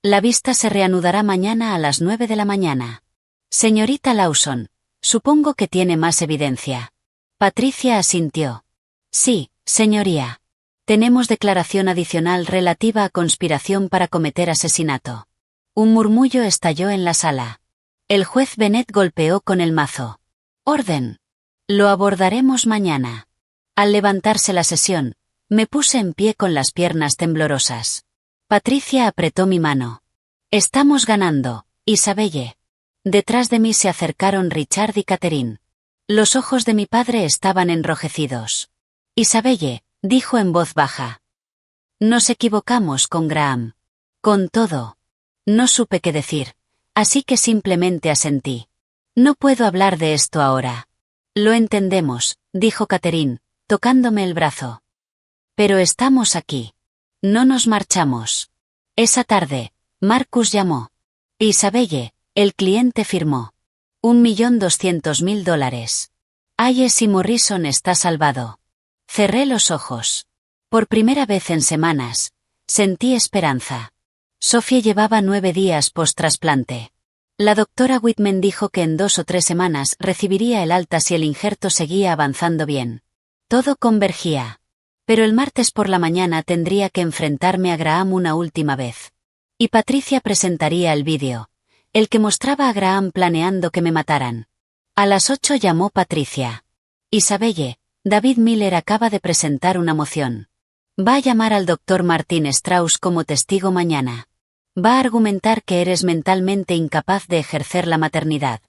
La vista se reanudará mañana a las 9 de la mañana. Señorita Lawson, supongo que tiene más evidencia. Patricia asintió. Sí, señoría. Tenemos declaración adicional relativa a conspiración para cometer asesinato. Un murmullo estalló en la sala. El juez Bennett golpeó con el mazo. Orden. Lo abordaremos mañana. Al levantarse la sesión, me puse en pie con las piernas temblorosas. Patricia apretó mi mano. Estamos ganando, Isabelle. Detrás de mí se acercaron Richard y Catherine. Los ojos de mi padre estaban enrojecidos. Isabelle, dijo en voz baja. Nos equivocamos con Graham. Con todo. No supe qué decir, así que simplemente asentí. No puedo hablar de esto ahora. Lo entendemos, dijo Catherine, tocándome el brazo. Pero estamos aquí. No nos marchamos. Esa tarde, Marcus llamó. Isabelle, el cliente firmó. $1.200.000. Hayes y Morrison está salvado. Cerré los ojos. Por primera vez en semanas, sentí esperanza. Sophie llevaba 9 días post-trasplante. La doctora Whitman dijo que en 2 o 3 semanas recibiría el alta si el injerto seguía avanzando bien. Todo convergía. Pero el martes por la mañana tendría que enfrentarme a Graham una última vez. Y Patricia presentaría el vídeo, el que mostraba a Graham planeando que me mataran. A las 8 llamó Patricia. Isabelle, David Miller acaba de presentar una moción. Va a llamar al doctor Martin Strauss como testigo mañana. Va a argumentar que eres mentalmente incapaz de ejercer la maternidad.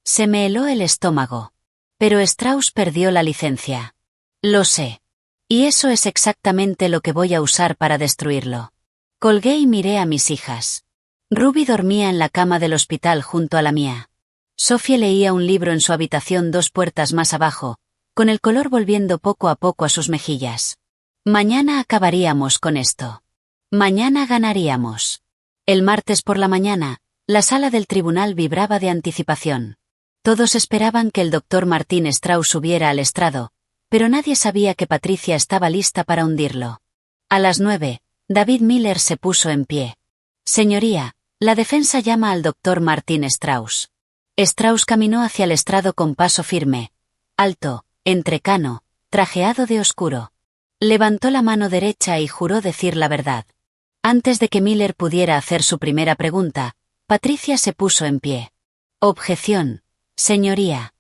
Se me heló el estómago. Pero Strauss perdió la licencia. Lo sé. Y eso es exactamente lo que voy a usar para destruirlo. Colgué y miré a mis hijas. Ruby dormía en la cama del hospital junto a la mía. Sophie leía un libro en su habitación 2 puertas más abajo, con el color volviendo poco a poco a sus mejillas. Mañana acabaríamos con esto. Mañana ganaríamos. El martes por la mañana, la sala del tribunal vibraba de anticipación. Todos esperaban que el doctor Martin Strauss subiera al estrado, pero nadie sabía que Patricia estaba lista para hundirlo. A las 9, David Miller se puso en pie. Señoría, la defensa llama al doctor Martin Strauss. Strauss caminó hacia el estrado con paso firme, alto, entrecano, trajeado de oscuro. Levantó la mano derecha y juró decir la verdad. Antes de que Miller pudiera hacer su primera pregunta, Patricia se puso en pie. Objeción, señoría.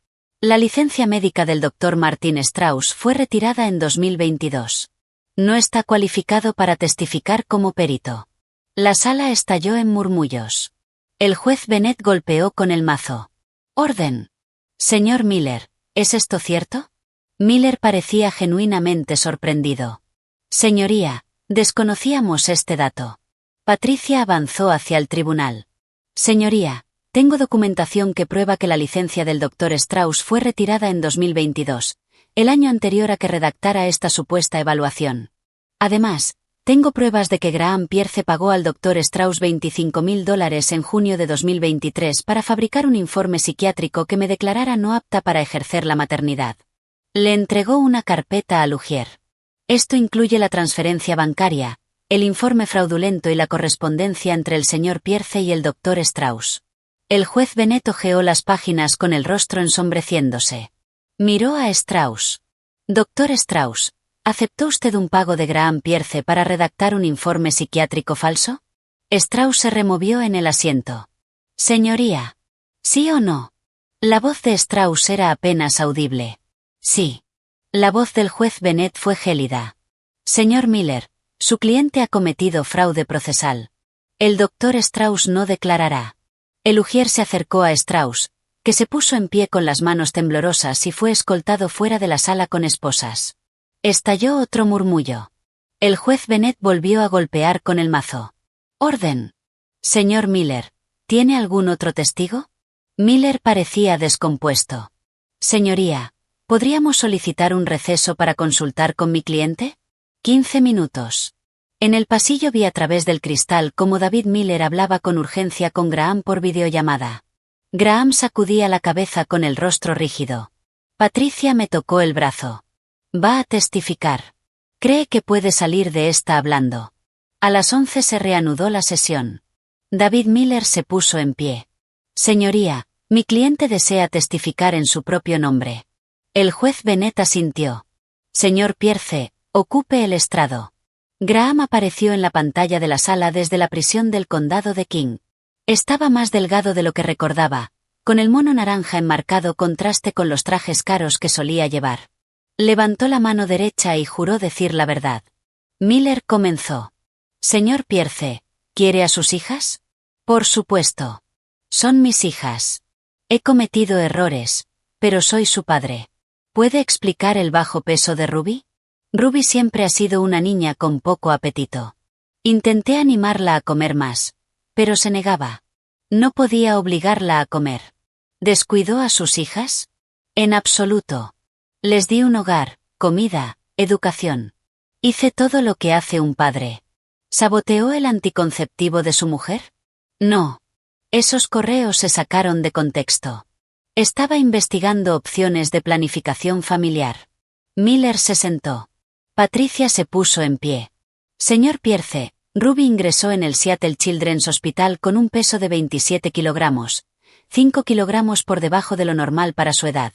La licencia médica del doctor Martin Strauss fue retirada en 2022. No está cualificado para testificar como perito. La sala estalló en murmullos. El juez Bennett golpeó con el mazo. Orden. Señor Miller, ¿es esto cierto? Miller parecía genuinamente sorprendido. Señoría, desconocíamos este dato. Patricia avanzó hacia el tribunal. Señoría, tengo documentación que prueba que la licencia del Dr. Strauss fue retirada en 2022, el año anterior a que redactara esta supuesta evaluación. Además, tengo pruebas de que Graham Pierce pagó al Dr. Strauss $25.000 en junio de 2023 para fabricar un informe psiquiátrico que me declarara no apta para ejercer la maternidad. Le entregó una carpeta a Lugier. Esto incluye la transferencia bancaria, el informe fraudulento y la correspondencia entre el señor Pierce y el Dr. Strauss. El juez Bennett hojeó las páginas con el rostro ensombreciéndose. Miró a Strauss. Dr. Strauss, ¿aceptó usted un pago de Graham Pierce para redactar un informe psiquiátrico falso? Strauss se removió en el asiento. Señoría, ¿Sí o no? La voz de Strauss era apenas audible. Sí. La voz del juez Bennett fue gélida. Señor Miller, su cliente ha cometido fraude procesal. El doctor Strauss no declarará. El ujier se acercó a Strauss, que se puso en pie con las manos temblorosas y fue escoltado fuera de la sala con esposas. Estalló otro murmullo. El juez Bennett volvió a golpear con el mazo. Orden. Señor Miller, ¿tiene algún otro testigo? Miller parecía descompuesto. Señoría, ¿podríamos solicitar un receso para consultar con mi cliente? 15 minutos. En el pasillo vi a través del cristal cómo David Miller hablaba con urgencia con Graham por videollamada. Graham sacudía la cabeza con el rostro rígido. Patricia me tocó el brazo. Va a testificar. Cree que puede salir de esta hablando. A las 11 se reanudó la sesión. David Miller se puso en pie. Señoría, mi cliente desea testificar en su propio nombre. El juez Bennett asintió. Señor Pierce, ocupe el estrado. Graham apareció en la pantalla de la sala desde la prisión del condado de King. Estaba más delgado de lo que recordaba, con el mono naranja en marcado contraste con los trajes caros que solía llevar. Levantó la mano derecha y juró decir la verdad. Miller comenzó. Señor Pierce, ¿quiere a sus hijas? Por supuesto. Son mis hijas. He cometido errores, pero soy su padre. ¿Puede explicar el bajo peso de Ruby? Ruby siempre ha sido una niña con poco apetito. Intenté animarla a comer más, pero se negaba. No podía obligarla a comer. ¿Descuidó a sus hijas? En absoluto. Les di un hogar, comida, educación. Hice todo lo que hace un padre. ¿Saboteó el anticonceptivo de su mujer? No. Esos correos se sacaron de contexto. Estaba investigando opciones de planificación familiar. Miller se sentó. Patricia se puso en pie. Señor Pierce, Ruby ingresó en el Seattle Children's Hospital con un peso de 27 kilogramos, 5 kilogramos por debajo de lo normal para su edad.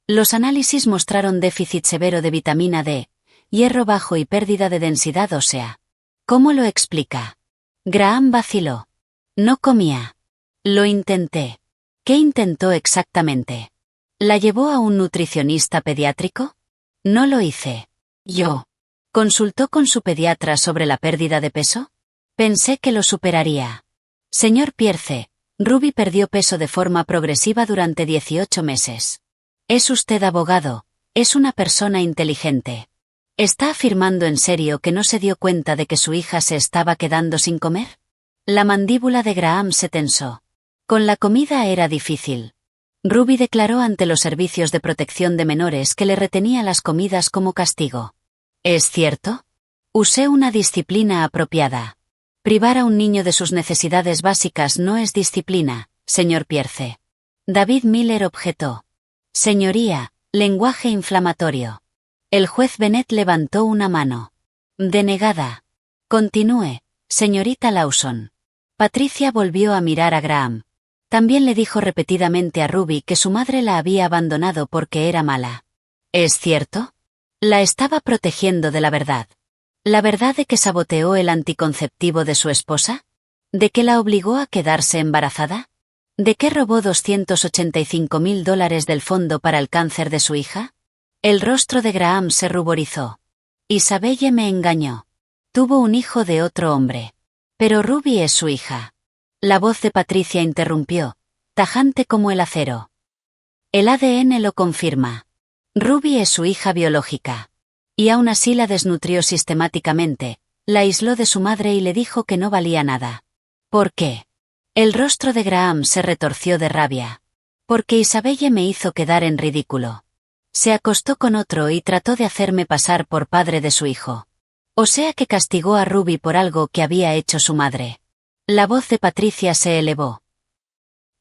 Los análisis mostraron déficit severo de vitamina D, hierro bajo y pérdida de densidad ósea. ¿Cómo lo explica? Graham vaciló. No comía. Lo intenté. ¿Qué intentó exactamente? ¿La llevó a un nutricionista pediátrico? No lo hice. Yo. ¿Consultó con su pediatra sobre la pérdida de peso? Pensé que lo superaría. Señor Pierce, Ruby perdió peso de forma progresiva durante 18 meses. Es usted abogado, es una persona inteligente. ¿Está afirmando en serio que no se dio cuenta de que su hija se estaba quedando sin comer? La mandíbula de Graham se tensó. Con la comida era difícil. Ruby declaró ante los servicios de protección de menores que le retenía las comidas como castigo. ¿Es cierto? Usé una disciplina apropiada. Privar a un niño de sus necesidades básicas no es disciplina, señor Pierce. David Miller objetó. Señoría, lenguaje inflamatorio. El juez Bennett levantó una mano. Denegada. Continúe, señorita Lawson. Patricia volvió a mirar a Graham. También le dijo repetidamente a Ruby que su madre la había abandonado porque era mala. ¿Es cierto? La estaba protegiendo de la verdad. ¿La verdad de que saboteó el anticonceptivo de su esposa? ¿De que la obligó a quedarse embarazada? ¿De que robó $285,000 del fondo para el cáncer de su hija? El rostro de Graham se ruborizó. Isabelle me engañó. Tuvo un hijo de otro hombre. Pero Ruby es su hija. La voz de Patricia interrumpió, tajante como el acero. El ADN lo confirma. Ruby es su hija biológica. Y aún así la desnutrió sistemáticamente, la aisló de su madre y le dijo que no valía nada. ¿Por qué? El rostro de Graham se retorció de rabia. Porque Isabelle me hizo quedar en ridículo. Se acostó con otro y trató de hacerme pasar por padre de su hijo. O sea que castigó a Ruby por algo que había hecho su madre. La voz de Patricia se elevó.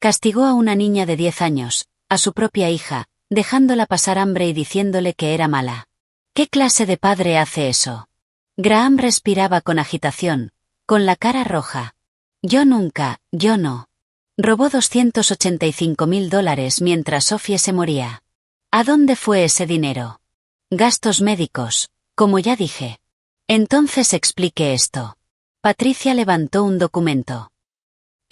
Castigó a una niña de 10 años, a su propia hija, dejándola pasar hambre y diciéndole que era mala. ¿Qué clase de padre hace eso? Graham respiraba con agitación, con la cara roja. Yo nunca, yo no. Robó $285,000 mientras Sophie se moría. ¿A dónde fue ese dinero? Gastos médicos, como ya dije. Entonces explique esto. Patricia levantó un documento.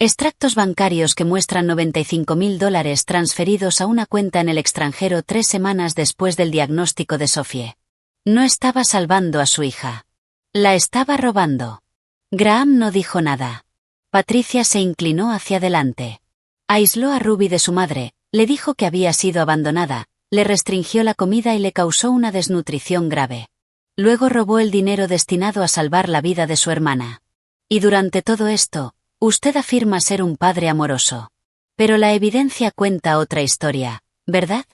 Extractos bancarios que muestran $95.000 transferidos a una cuenta en el extranjero 3 semanas después del diagnóstico de Sophie. No estaba salvando a su hija. La estaba robando. Graham no dijo nada. Patricia se inclinó hacia adelante. Aisló a Ruby de su madre, le dijo que había sido abandonada, le restringió la comida y le causó una desnutrición grave. Luego robó el dinero destinado a salvar la vida de su hermana. Y durante todo esto, usted afirma ser un padre amoroso. Pero la evidencia cuenta otra historia, ¿verdad?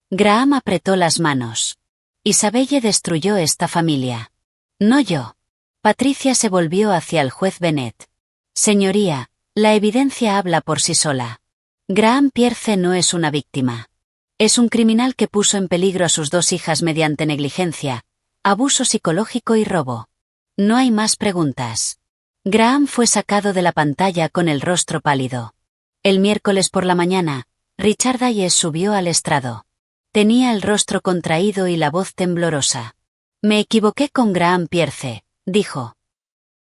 Graham apretó las manos. Isabelle destruyó esta familia. No yo. Patricia se volvió hacia el juez Bennett. Señoría, la evidencia habla por sí sola. Graham Pierce no es una víctima. Es un criminal que puso en peligro a sus 2 hijas mediante negligencia, abuso psicológico y robo. No hay más preguntas. Graham fue sacado de la pantalla con el rostro pálido. El miércoles por la mañana, Richard Hayes subió al estrado. Tenía el rostro contraído y la voz temblorosa. Me equivoqué con Graham Pierce, dijo.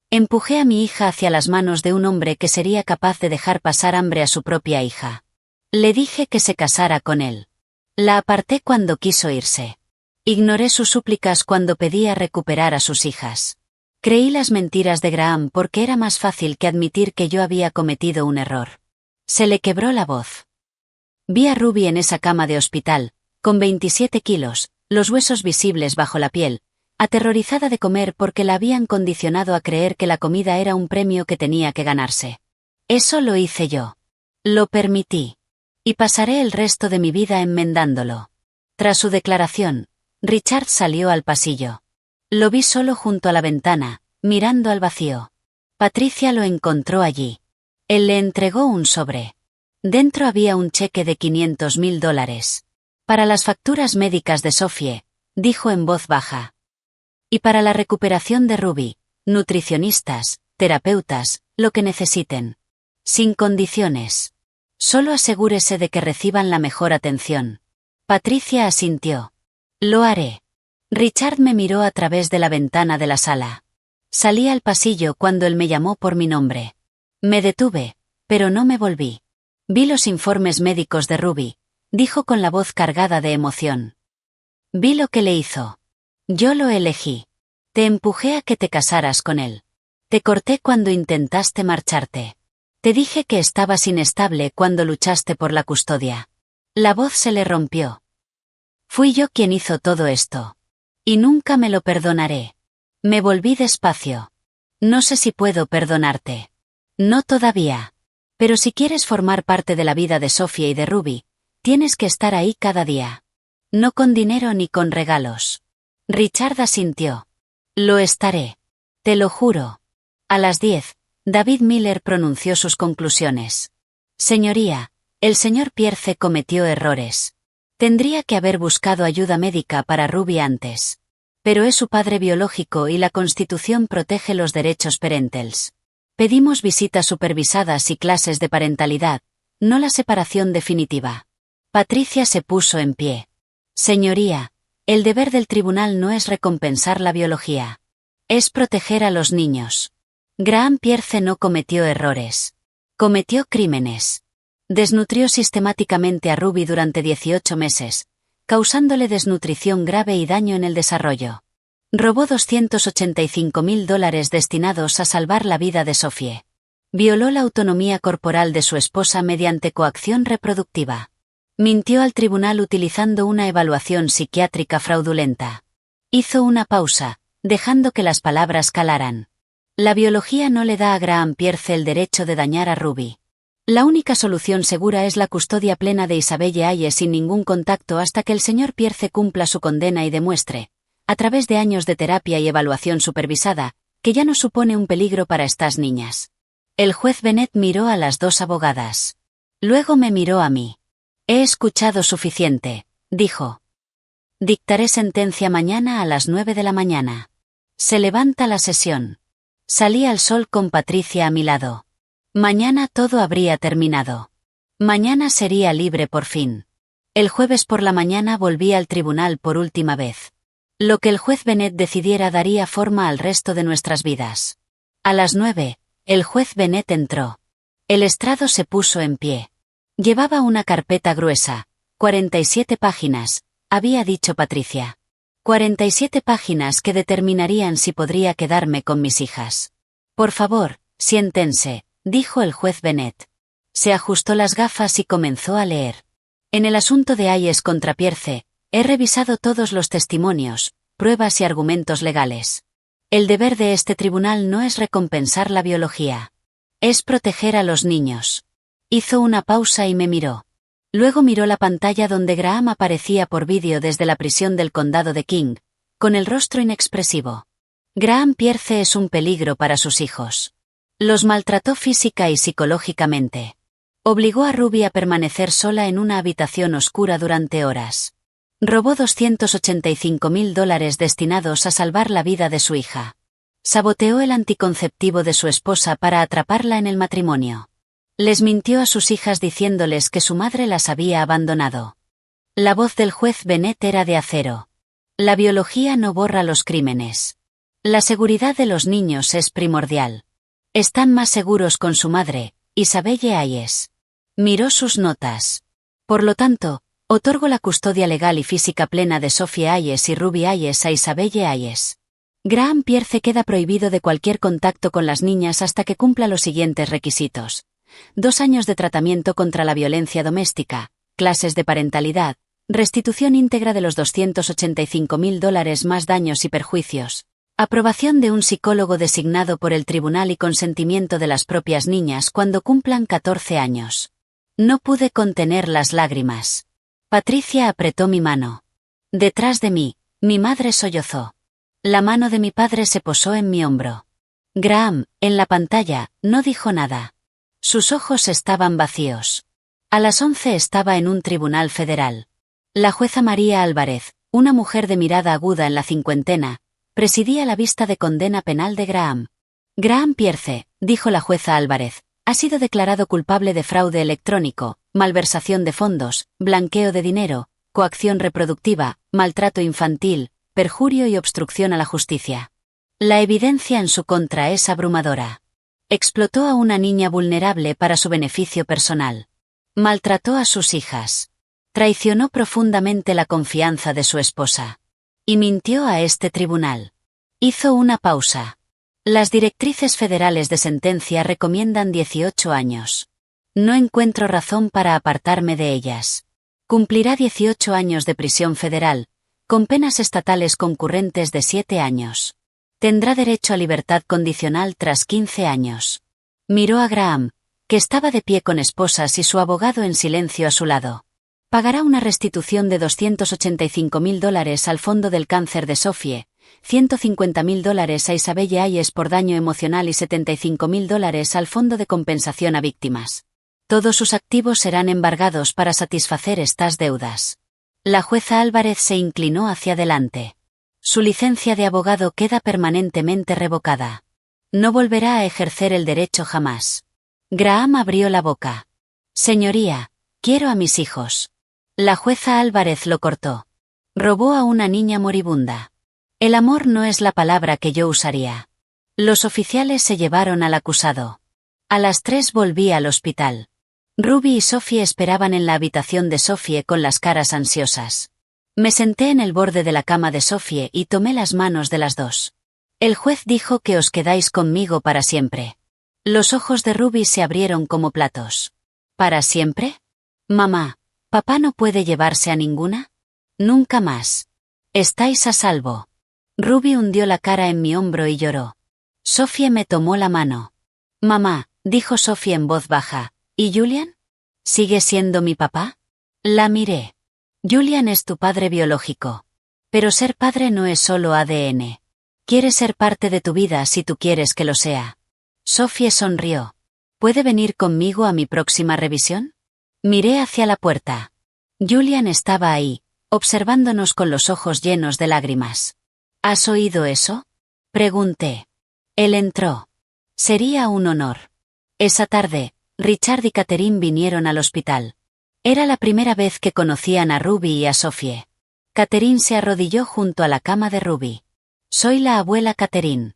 Empujé a mi hija hacia las manos de un hombre que sería capaz de dejar pasar hambre a su propia hija. Le dije que se casara con él. La aparté cuando quiso irse. Ignoré sus súplicas cuando pedía recuperar a sus hijas. Creí las mentiras de Graham porque era más fácil que admitir que yo había cometido un error. Se le quebró la voz. Vi a Ruby en esa cama de hospital, con 27 kilos, los huesos visibles bajo la piel, aterrorizada de comer porque la habían condicionado a creer que la comida era un premio que tenía que ganarse. Eso lo hice yo. Lo permití. Y pasaré el resto de mi vida enmendándolo. Tras su declaración, Richard salió al pasillo. Lo vi solo junto a la ventana, mirando al vacío. Patricia lo encontró allí. Él le entregó un sobre. Dentro había un cheque de $500.000. Para las facturas médicas de Sophie, dijo en voz baja. Y para la recuperación de Ruby, nutricionistas, terapeutas, lo que necesiten. Sin condiciones. Solo asegúrese de que reciban la mejor atención. Patricia asintió. Lo haré. Richard me miró a través de la ventana de la sala. Salí al pasillo cuando él me llamó por mi nombre. Me detuve, pero no me volví. Vi los informes médicos de Ruby, dijo con la voz cargada de emoción. Vi lo que le hizo. Yo lo elegí. Te empujé a que te casaras con él. Te corté cuando intentaste marcharte. Te dije que estabas inestable cuando luchaste por la custodia. La voz se le rompió. Fui yo quien hizo todo esto. Y nunca me lo perdonaré. Me volví despacio. No sé si puedo perdonarte. No todavía. Pero si quieres formar parte de la vida de Sophie y de Ruby, tienes que estar ahí cada día. No con dinero ni con regalos. Richard asintió. Lo estaré. Te lo juro. A las 10, David Miller pronunció sus conclusiones. Señoría, el señor Pierce cometió errores. Tendría que haber buscado ayuda médica para Ruby antes. Pero es su padre biológico y la Constitución protege los derechos parentales. Pedimos visitas supervisadas y clases de parentalidad, no la separación definitiva. Patricia se puso en pie. Señoría, el deber del tribunal no es recompensar la biología. Es proteger a los niños. Graham Pierce no cometió errores. Cometió crímenes. Desnutrió sistemáticamente a Ruby durante 18 meses, causándole desnutrición grave y daño en el desarrollo. Robó $285.000 destinados a salvar la vida de Sophie. Violó la autonomía corporal de su esposa mediante coacción reproductiva. Mintió al tribunal utilizando una evaluación psiquiátrica fraudulenta. Hizo una pausa, dejando que las palabras calaran. La biología no le da a Graham Pierce el derecho de dañar a Ruby. La única solución segura es la custodia plena de Isabelle Hayes sin ningún contacto hasta que el señor Pierce cumpla su condena y demuestre, a través de años de terapia y evaluación supervisada, que ya no supone un peligro para estas niñas. El juez Bennett miró a las 2 abogadas. Luego me miró a mí. He escuchado suficiente, dijo. Dictaré sentencia mañana a las 9 de la mañana. Se levanta la sesión. Salí al sol con Patricia a mi lado. Mañana todo habría terminado. Mañana sería libre por fin. El jueves por la mañana volví al tribunal por última vez. Lo que el juez Bennett decidiera daría forma al resto de nuestras vidas. A las 9, el juez Bennett entró. El estrado se puso en pie. Llevaba una carpeta gruesa. 47 páginas, había dicho Patricia. 47 páginas que determinarían si podría quedarme con mis hijas. Por favor, siéntense, dijo el juez Bennett. Se ajustó las gafas y comenzó a leer. En el asunto de Hayes contra Pierce, he revisado todos los testimonios, pruebas y argumentos legales. El deber de este tribunal no es recompensar la biología. Es proteger a los niños. Hizo una pausa y me miró. Luego miró la pantalla donde Graham aparecía por vídeo desde la prisión del condado de King, con el rostro inexpresivo. Graham Pierce es un peligro para sus hijos. Los maltrató física y psicológicamente. Obligó a Ruby a permanecer sola en una habitación oscura durante horas. Robó $285.000 destinados a salvar la vida de su hija. Saboteó el anticonceptivo de su esposa para atraparla en el matrimonio. Les mintió a sus hijas diciéndoles que su madre las había abandonado. La voz del juez Bennett era de acero. La biología no borra los crímenes. La seguridad de los niños es primordial. Están más seguros con su madre, Isabelle Hayes. Miró sus notas. Por lo tanto, otorgo la custodia legal y física plena de Sophie Hayes y Ruby Hayes a Isabelle Hayes. Graham Pierce queda prohibido de cualquier contacto con las niñas hasta que cumpla los siguientes requisitos. 2 años de tratamiento contra la violencia doméstica, clases de parentalidad, restitución íntegra de los $285.000 más daños y perjuicios, aprobación de un psicólogo designado por el tribunal y consentimiento de las propias niñas cuando cumplan 14 años. No pude contener las lágrimas. Patricia apretó mi mano. Detrás de mí, mi madre sollozó. La mano de mi padre se posó en mi hombro. Graham, en la pantalla, no dijo nada. Sus ojos estaban vacíos. A las 11 estaba en un tribunal federal. La jueza María Álvarez, una mujer de mirada aguda en la cincuentena, presidía la vista de condena penal de Graham. Graham Pierce, dijo la jueza Álvarez, ha sido declarado culpable de fraude electrónico, malversación de fondos, blanqueo de dinero, coacción reproductiva, maltrato infantil, perjurio y obstrucción a la justicia. La evidencia en su contra es abrumadora. Explotó a una niña vulnerable para su beneficio personal. Maltrató a sus hijas. Traicionó profundamente la confianza de su esposa. Y mintió a este tribunal. Hizo una pausa. Las directrices federales de sentencia recomiendan 18 años. No encuentro razón para apartarme de ellas. Cumplirá 18 años de prisión federal, con penas estatales concurrentes de 7 años. Tendrá derecho a libertad condicional tras 15 años. Miró a Graham, que estaba de pie con esposas y su abogado en silencio a su lado. Pagará una restitución de $285.000 al Fondo del Cáncer de Sophie, $150.000 a Isabelle Hayes por daño emocional y $75.000 al Fondo de Compensación a Víctimas. Todos sus activos serán embargados para satisfacer estas deudas. La jueza Álvarez se inclinó hacia adelante. Su licencia de abogado queda permanentemente revocada. No volverá a ejercer el derecho jamás. Graham abrió la boca. Señoría, quiero a mis hijos. La jueza Álvarez lo cortó. Robó a una niña moribunda. El amor no es la palabra que yo usaría. Los oficiales se llevaron al acusado. A las 3 volví al hospital. Ruby y Sophie esperaban en la habitación de Sophie con las caras ansiosas. Me senté en el borde de la cama de Sophie y tomé las manos de las dos. El juez dijo que os quedáis conmigo para siempre. Los ojos de Ruby se abrieron como platos. ¿Para siempre? Mamá, ¿papá no puede llevarse a ninguna? Nunca más. Estáis a salvo. Ruby hundió la cara en mi hombro y lloró. Sophie me tomó la mano. Mamá, dijo Sophie en voz baja, ¿y Julian? ¿Sigue siendo mi papá? La miré. Julian es tu padre biológico. Pero ser padre no es solo ADN. Quiere ser parte de tu vida si tú quieres que lo sea. Sophie sonrió. ¿Puede venir conmigo a mi próxima revisión? Miré hacia la puerta. Julian estaba ahí, observándonos con los ojos llenos de lágrimas. ¿Has oído eso? Pregunté. Él entró. Sería un honor. Esa tarde, Richard y Catherine vinieron al hospital. Era la primera vez que conocían a Ruby y a Sophie. Catherine se arrodilló junto a la cama de Ruby. Soy la abuela Catherine.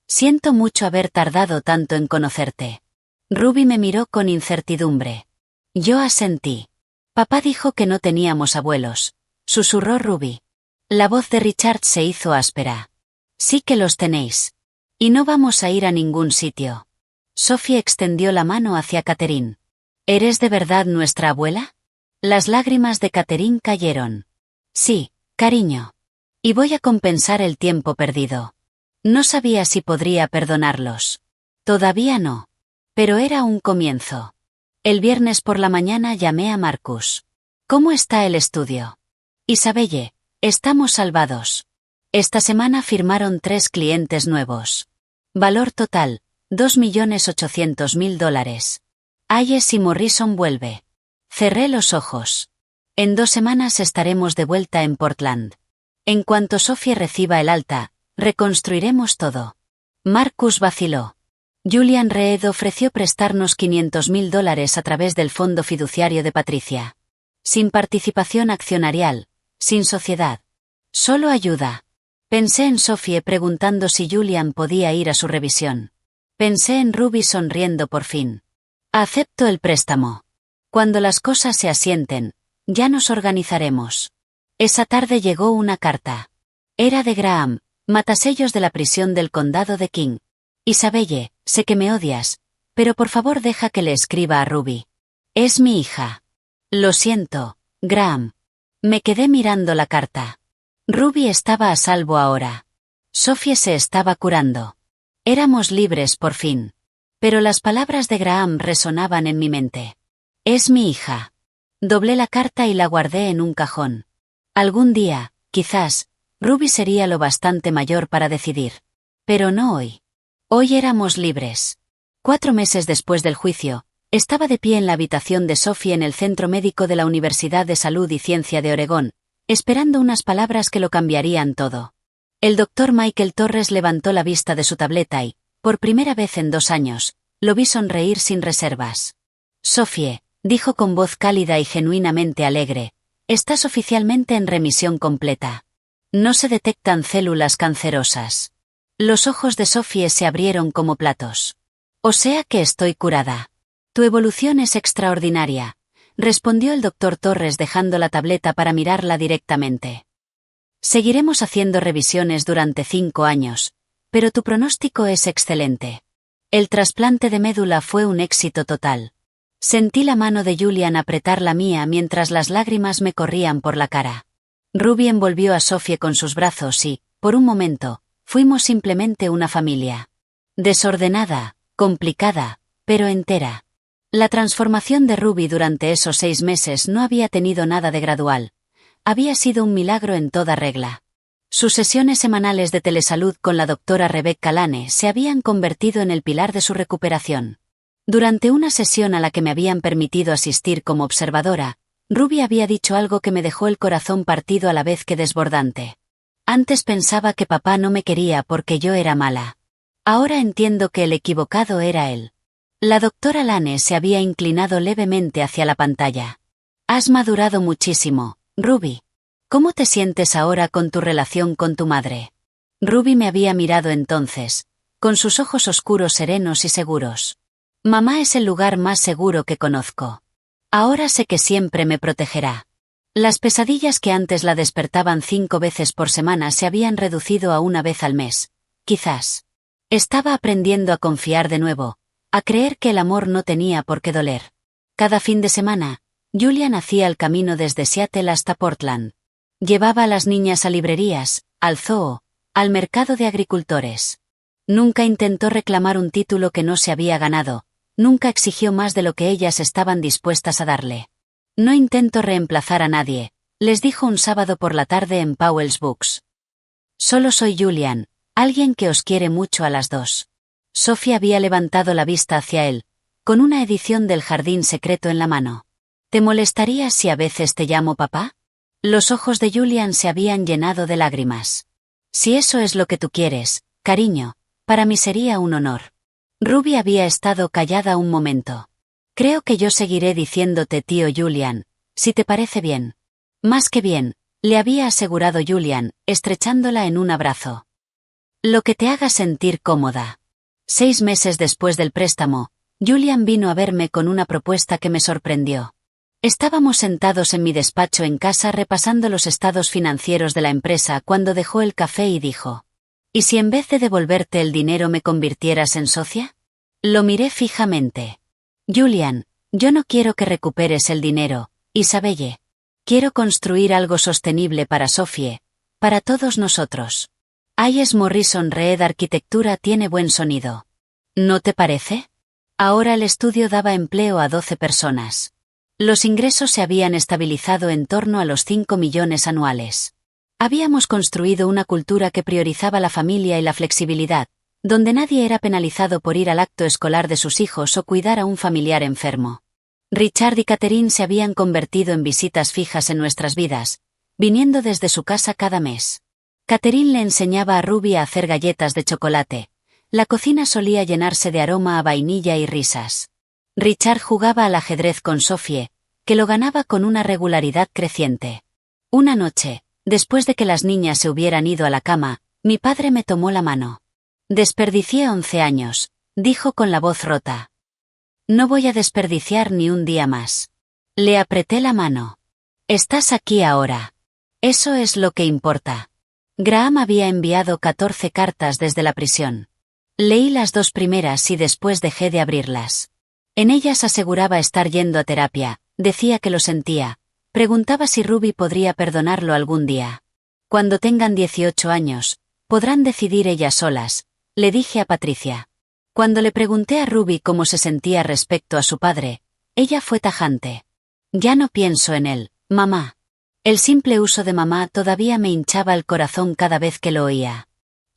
Siento mucho haber tardado tanto en conocerte. Ruby me miró con incertidumbre. Yo asentí. Papá dijo que no teníamos abuelos, susurró Ruby. La voz de Richard se hizo áspera. Sí que los tenéis. Y no vamos a ir a ningún sitio. Sophie extendió la mano hacia Catherine. ¿Eres de verdad nuestra abuela? Las lágrimas de Catherine cayeron. Sí, cariño. Y voy a compensar el tiempo perdido. No sabía si podría perdonarlos. Todavía no. Pero era un comienzo. El viernes por la mañana llamé a Marcus. ¿Cómo está el estudio? Isabelle, estamos salvados. Esta semana firmaron 3 clientes nuevos. Valor total, $2.800.000. Hayes y Morrison vuelve. Cerré los ojos. En 2 semanas estaremos de vuelta en Portland. En cuanto Sophie reciba el alta, reconstruiremos todo. Marcus vaciló. Julian Reed ofreció prestarnos $500.000 a través del fondo fiduciario de Patricia. Sin participación accionarial, sin sociedad. Solo ayuda. Pensé en Sophie preguntando si Julian podía ir a su revisión. Pensé en Ruby sonriendo por fin. Acepto el préstamo. Cuando las cosas se asienten, ya nos organizaremos. Esa tarde llegó una carta. Era de Graham, matasellos de la prisión del condado de King. Isabelle, sé que me odias, pero por favor deja que le escriba a Ruby. Es mi hija. Lo siento, Graham. Me quedé mirando la carta. Ruby estaba a salvo ahora. Sophie se estaba curando. Éramos libres por fin. Pero las palabras de Graham resonaban en mi mente. Es mi hija. Doblé la carta y la guardé en un cajón. Algún día, quizás, Ruby sería lo bastante mayor para decidir. Pero no hoy. Hoy éramos libres. 4 meses después del juicio, estaba de pie en la habitación de Sophie en el Centro Médico de la Universidad de Salud y Ciencia de Oregón, esperando unas palabras que lo cambiarían todo. El doctor Michael Torres levantó la vista de su tableta y, por primera vez en 2 años, lo vi sonreír sin reservas. Sophie, dijo con voz cálida y genuinamente alegre, estás oficialmente en remisión completa. No se detectan células cancerosas. Los ojos de Sophie se abrieron como platos. O sea que estoy curada. Tu evolución es extraordinaria, respondió el doctor Torres dejando la tableta para mirarla directamente. Seguiremos haciendo revisiones durante 5 años, pero tu pronóstico es excelente. El trasplante de médula fue un éxito total. Sentí la mano de Julian apretar la mía mientras las lágrimas me corrían por la cara. Ruby envolvió a Sophie con sus brazos y, por un momento, fuimos simplemente una familia. Desordenada, complicada, pero entera. La transformación de Ruby durante esos 6 meses no había tenido nada de gradual. Había sido un milagro en toda regla. Sus sesiones semanales de telesalud con la doctora Rebecca Lane se habían convertido en el pilar de su recuperación. Durante una sesión a la que me habían permitido asistir como observadora, Ruby había dicho algo que me dejó el corazón partido a la vez que desbordante. Antes pensaba que papá no me quería porque yo era mala. Ahora entiendo que el equivocado era él. La doctora Lane se había inclinado levemente hacia la pantalla. Has madurado muchísimo, Ruby. ¿Cómo te sientes ahora con tu relación con tu madre? Ruby me había mirado entonces, con sus ojos oscuros serenos y seguros. Mamá es el lugar más seguro que conozco. Ahora sé que siempre me protegerá. Las pesadillas que antes la despertaban 5 veces por semana se habían reducido a 1 vez al mes, quizás. Estaba aprendiendo a confiar de nuevo, a creer que el amor no tenía por qué doler. Cada fin de semana, Julian hacía el camino desde Seattle hasta Portland. Llevaba a las niñas a librerías, al zoo, al mercado de agricultores. Nunca intentó reclamar un título que no se había ganado, nunca exigió más de lo que ellas estaban dispuestas a darle. No intento reemplazar a nadie, les dijo un sábado por la tarde en Powell's Books. Solo soy Julian, alguien que os quiere mucho a las 2. Sophie había levantado la vista hacia él, con una edición del Jardín Secreto en la mano. ¿Te molestaría si a veces te llamo papá? Los ojos de Julian se habían llenado de lágrimas. Si eso es lo que tú quieres, cariño, para mí sería un honor. Ruby había estado callada un momento. Creo que yo seguiré diciéndote tío Julian, si te parece bien. Más que bien, le había asegurado Julian, estrechándola en un abrazo. Lo que te haga sentir cómoda. 6 meses después del préstamo, Julian vino a verme con una propuesta que me sorprendió. Estábamos sentados en mi despacho en casa repasando los estados financieros de la empresa cuando dejó el café y dijo: ¿y si en vez de devolverte el dinero me convirtieras en socia? Lo miré fijamente. Julian, yo no quiero que recuperes el dinero, Isabelle. Quiero construir algo sostenible para Sophie, para todos nosotros. Hayes Morrison Reed Arquitectura tiene buen sonido. ¿No te parece? Ahora el estudio daba empleo a 12 personas. Los ingresos se habían estabilizado en torno a los 5 millones anuales. Habíamos construido una cultura que priorizaba la familia y la flexibilidad, donde nadie era penalizado por ir al acto escolar de sus hijos o cuidar a un familiar enfermo. Richard y Catherine se habían convertido en visitas fijas en nuestras vidas, viniendo desde su casa cada mes. Catherine le enseñaba a Ruby a hacer galletas de chocolate. La cocina solía llenarse de aroma a vainilla y risas. Richard jugaba al ajedrez con Sophie, que lo ganaba con una regularidad creciente. Una noche, después de que las niñas se hubieran ido a la cama, mi padre me tomó la mano. Desperdicié 11 años, dijo con la voz rota. No voy a desperdiciar ni un día más. Le apreté la mano. Estás aquí ahora. Eso es lo que importa. Graham había enviado 14 cartas desde la prisión. Leí las 2 primeras y después dejé de abrirlas. En ellas aseguraba estar yendo a terapia, decía que lo sentía, preguntaba si Ruby podría perdonarlo algún día. Cuando tengan 18 años, podrán decidir ellas solas, le dije a Patricia. Cuando le pregunté a Ruby cómo se sentía respecto a su padre, ella fue tajante. Ya no pienso en él, mamá. El simple uso de mamá todavía me hinchaba el corazón cada vez que lo oía.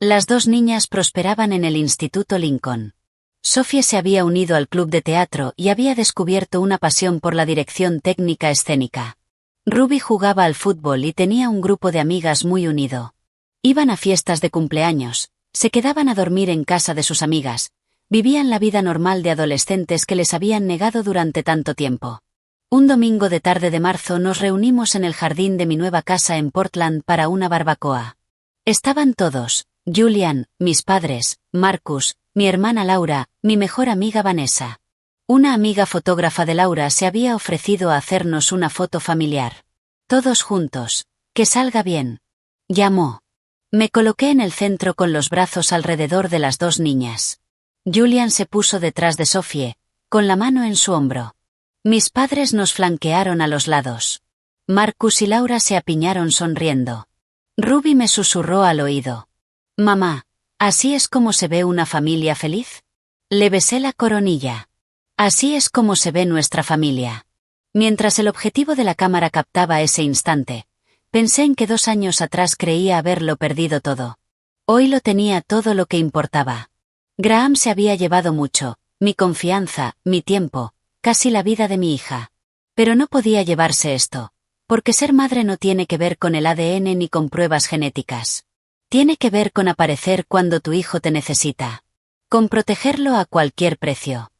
Las 2 niñas prosperaban en el Instituto Lincoln. Sophie se había unido al club de teatro y había descubierto una pasión por la dirección técnica escénica. Ruby jugaba al fútbol y tenía un grupo de amigas muy unido. Iban a fiestas de cumpleaños, se quedaban a dormir en casa de sus amigas, vivían la vida normal de adolescentes que les habían negado durante tanto tiempo. Un domingo de tarde de marzo nos reunimos en el jardín de mi nueva casa en Portland para una barbacoa. Estaban todos: Julian, mis padres, Marcus, mi hermana Laura, mi mejor amiga Vanessa. Una amiga fotógrafa de Laura se había ofrecido a hacernos una foto familiar. Todos juntos. Que salga bien. Llamó. Me coloqué en el centro con los brazos alrededor de las 2 niñas. Julian se puso detrás de Sophie, con la mano en su hombro. Mis padres nos flanquearon a los lados. Marcus y Laura se apiñaron sonriendo. Ruby me susurró al oído. Mamá, ¿así es como se ve una familia feliz? Le besé la coronilla. Así es como se ve nuestra familia. Mientras el objetivo de la cámara captaba ese instante, pensé en que 2 años atrás creía haberlo perdido todo. Hoy lo tenía todo lo que importaba. Graham se había llevado mucho, mi confianza, mi tiempo, casi la vida de mi hija. Pero no podía llevarse esto, porque ser madre no tiene que ver con el ADN ni con pruebas genéticas. Tiene que ver con aparecer cuando tu hijo te necesita. Con protegerlo a cualquier precio.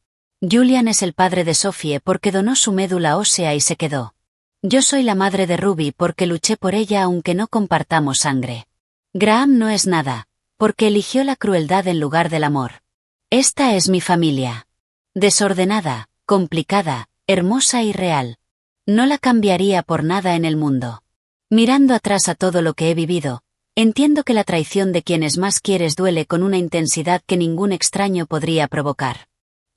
Julian es el padre de Sophie porque donó su médula ósea y se quedó. Yo soy la madre de Ruby porque luché por ella aunque no compartamos sangre. Graham no es nada, porque eligió la crueldad en lugar del amor. Esta es mi familia. Desordenada, complicada, hermosa y real. No la cambiaría por nada en el mundo. Mirando atrás a todo lo que he vivido, entiendo que la traición de quienes más quieres duele con una intensidad que ningún extraño podría provocar.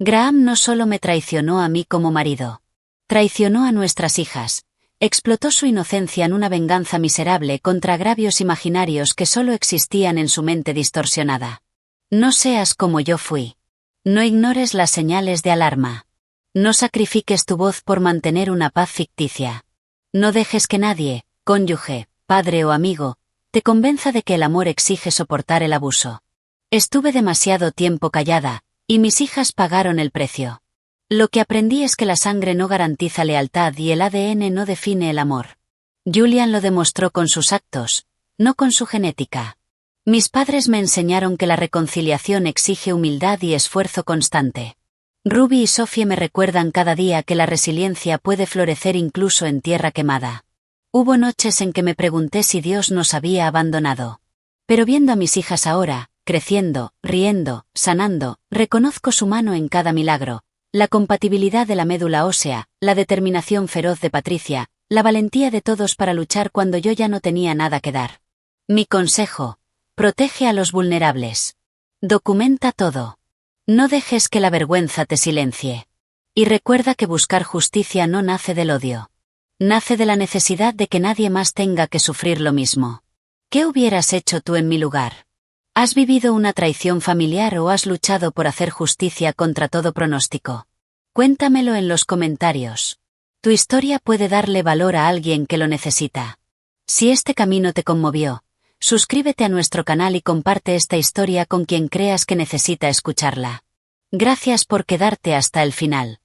Graham no solo me traicionó a mí como marido. Traicionó a nuestras hijas. Explotó su inocencia en una venganza miserable contra agravios imaginarios que solo existían en su mente distorsionada. No seas como yo fui. No ignores las señales de alarma. No sacrifiques tu voz por mantener una paz ficticia. No dejes que nadie, cónyuge, padre o amigo, te convenza de que el amor exige soportar el abuso. Estuve demasiado tiempo callada, y mis hijas pagaron el precio. Lo que aprendí es que la sangre no garantiza lealtad y el ADN no define el amor. Julian lo demostró con sus actos, no con su genética. Mis padres me enseñaron que la reconciliación exige humildad y esfuerzo constante. Ruby y Sophie me recuerdan cada día que la resiliencia puede florecer incluso en tierra quemada. Hubo noches en que me pregunté si Dios nos había abandonado. Pero viendo a mis hijas ahora, creciendo, riendo, sanando, reconozco su mano en cada milagro, La compatibilidad de la médula ósea, la determinación feroz de Patricia, la valentía de todos para luchar cuando yo ya no tenía nada que dar. Mi consejo: protege a los vulnerables. Documenta todo. No dejes que la vergüenza te silencie. Y recuerda que buscar justicia no nace del odio. Nace de la necesidad de que nadie más tenga que sufrir lo mismo. ¿Qué hubieras hecho tú en mi lugar? ¿Has vivido una traición familiar o has luchado por hacer justicia contra todo pronóstico? Cuéntamelo en los comentarios. Tu historia puede darle valor a alguien que lo necesita. Si este camino te conmovió, suscríbete a nuestro canal y comparte esta historia con quien creas que necesita escucharla. Gracias por quedarte hasta el final.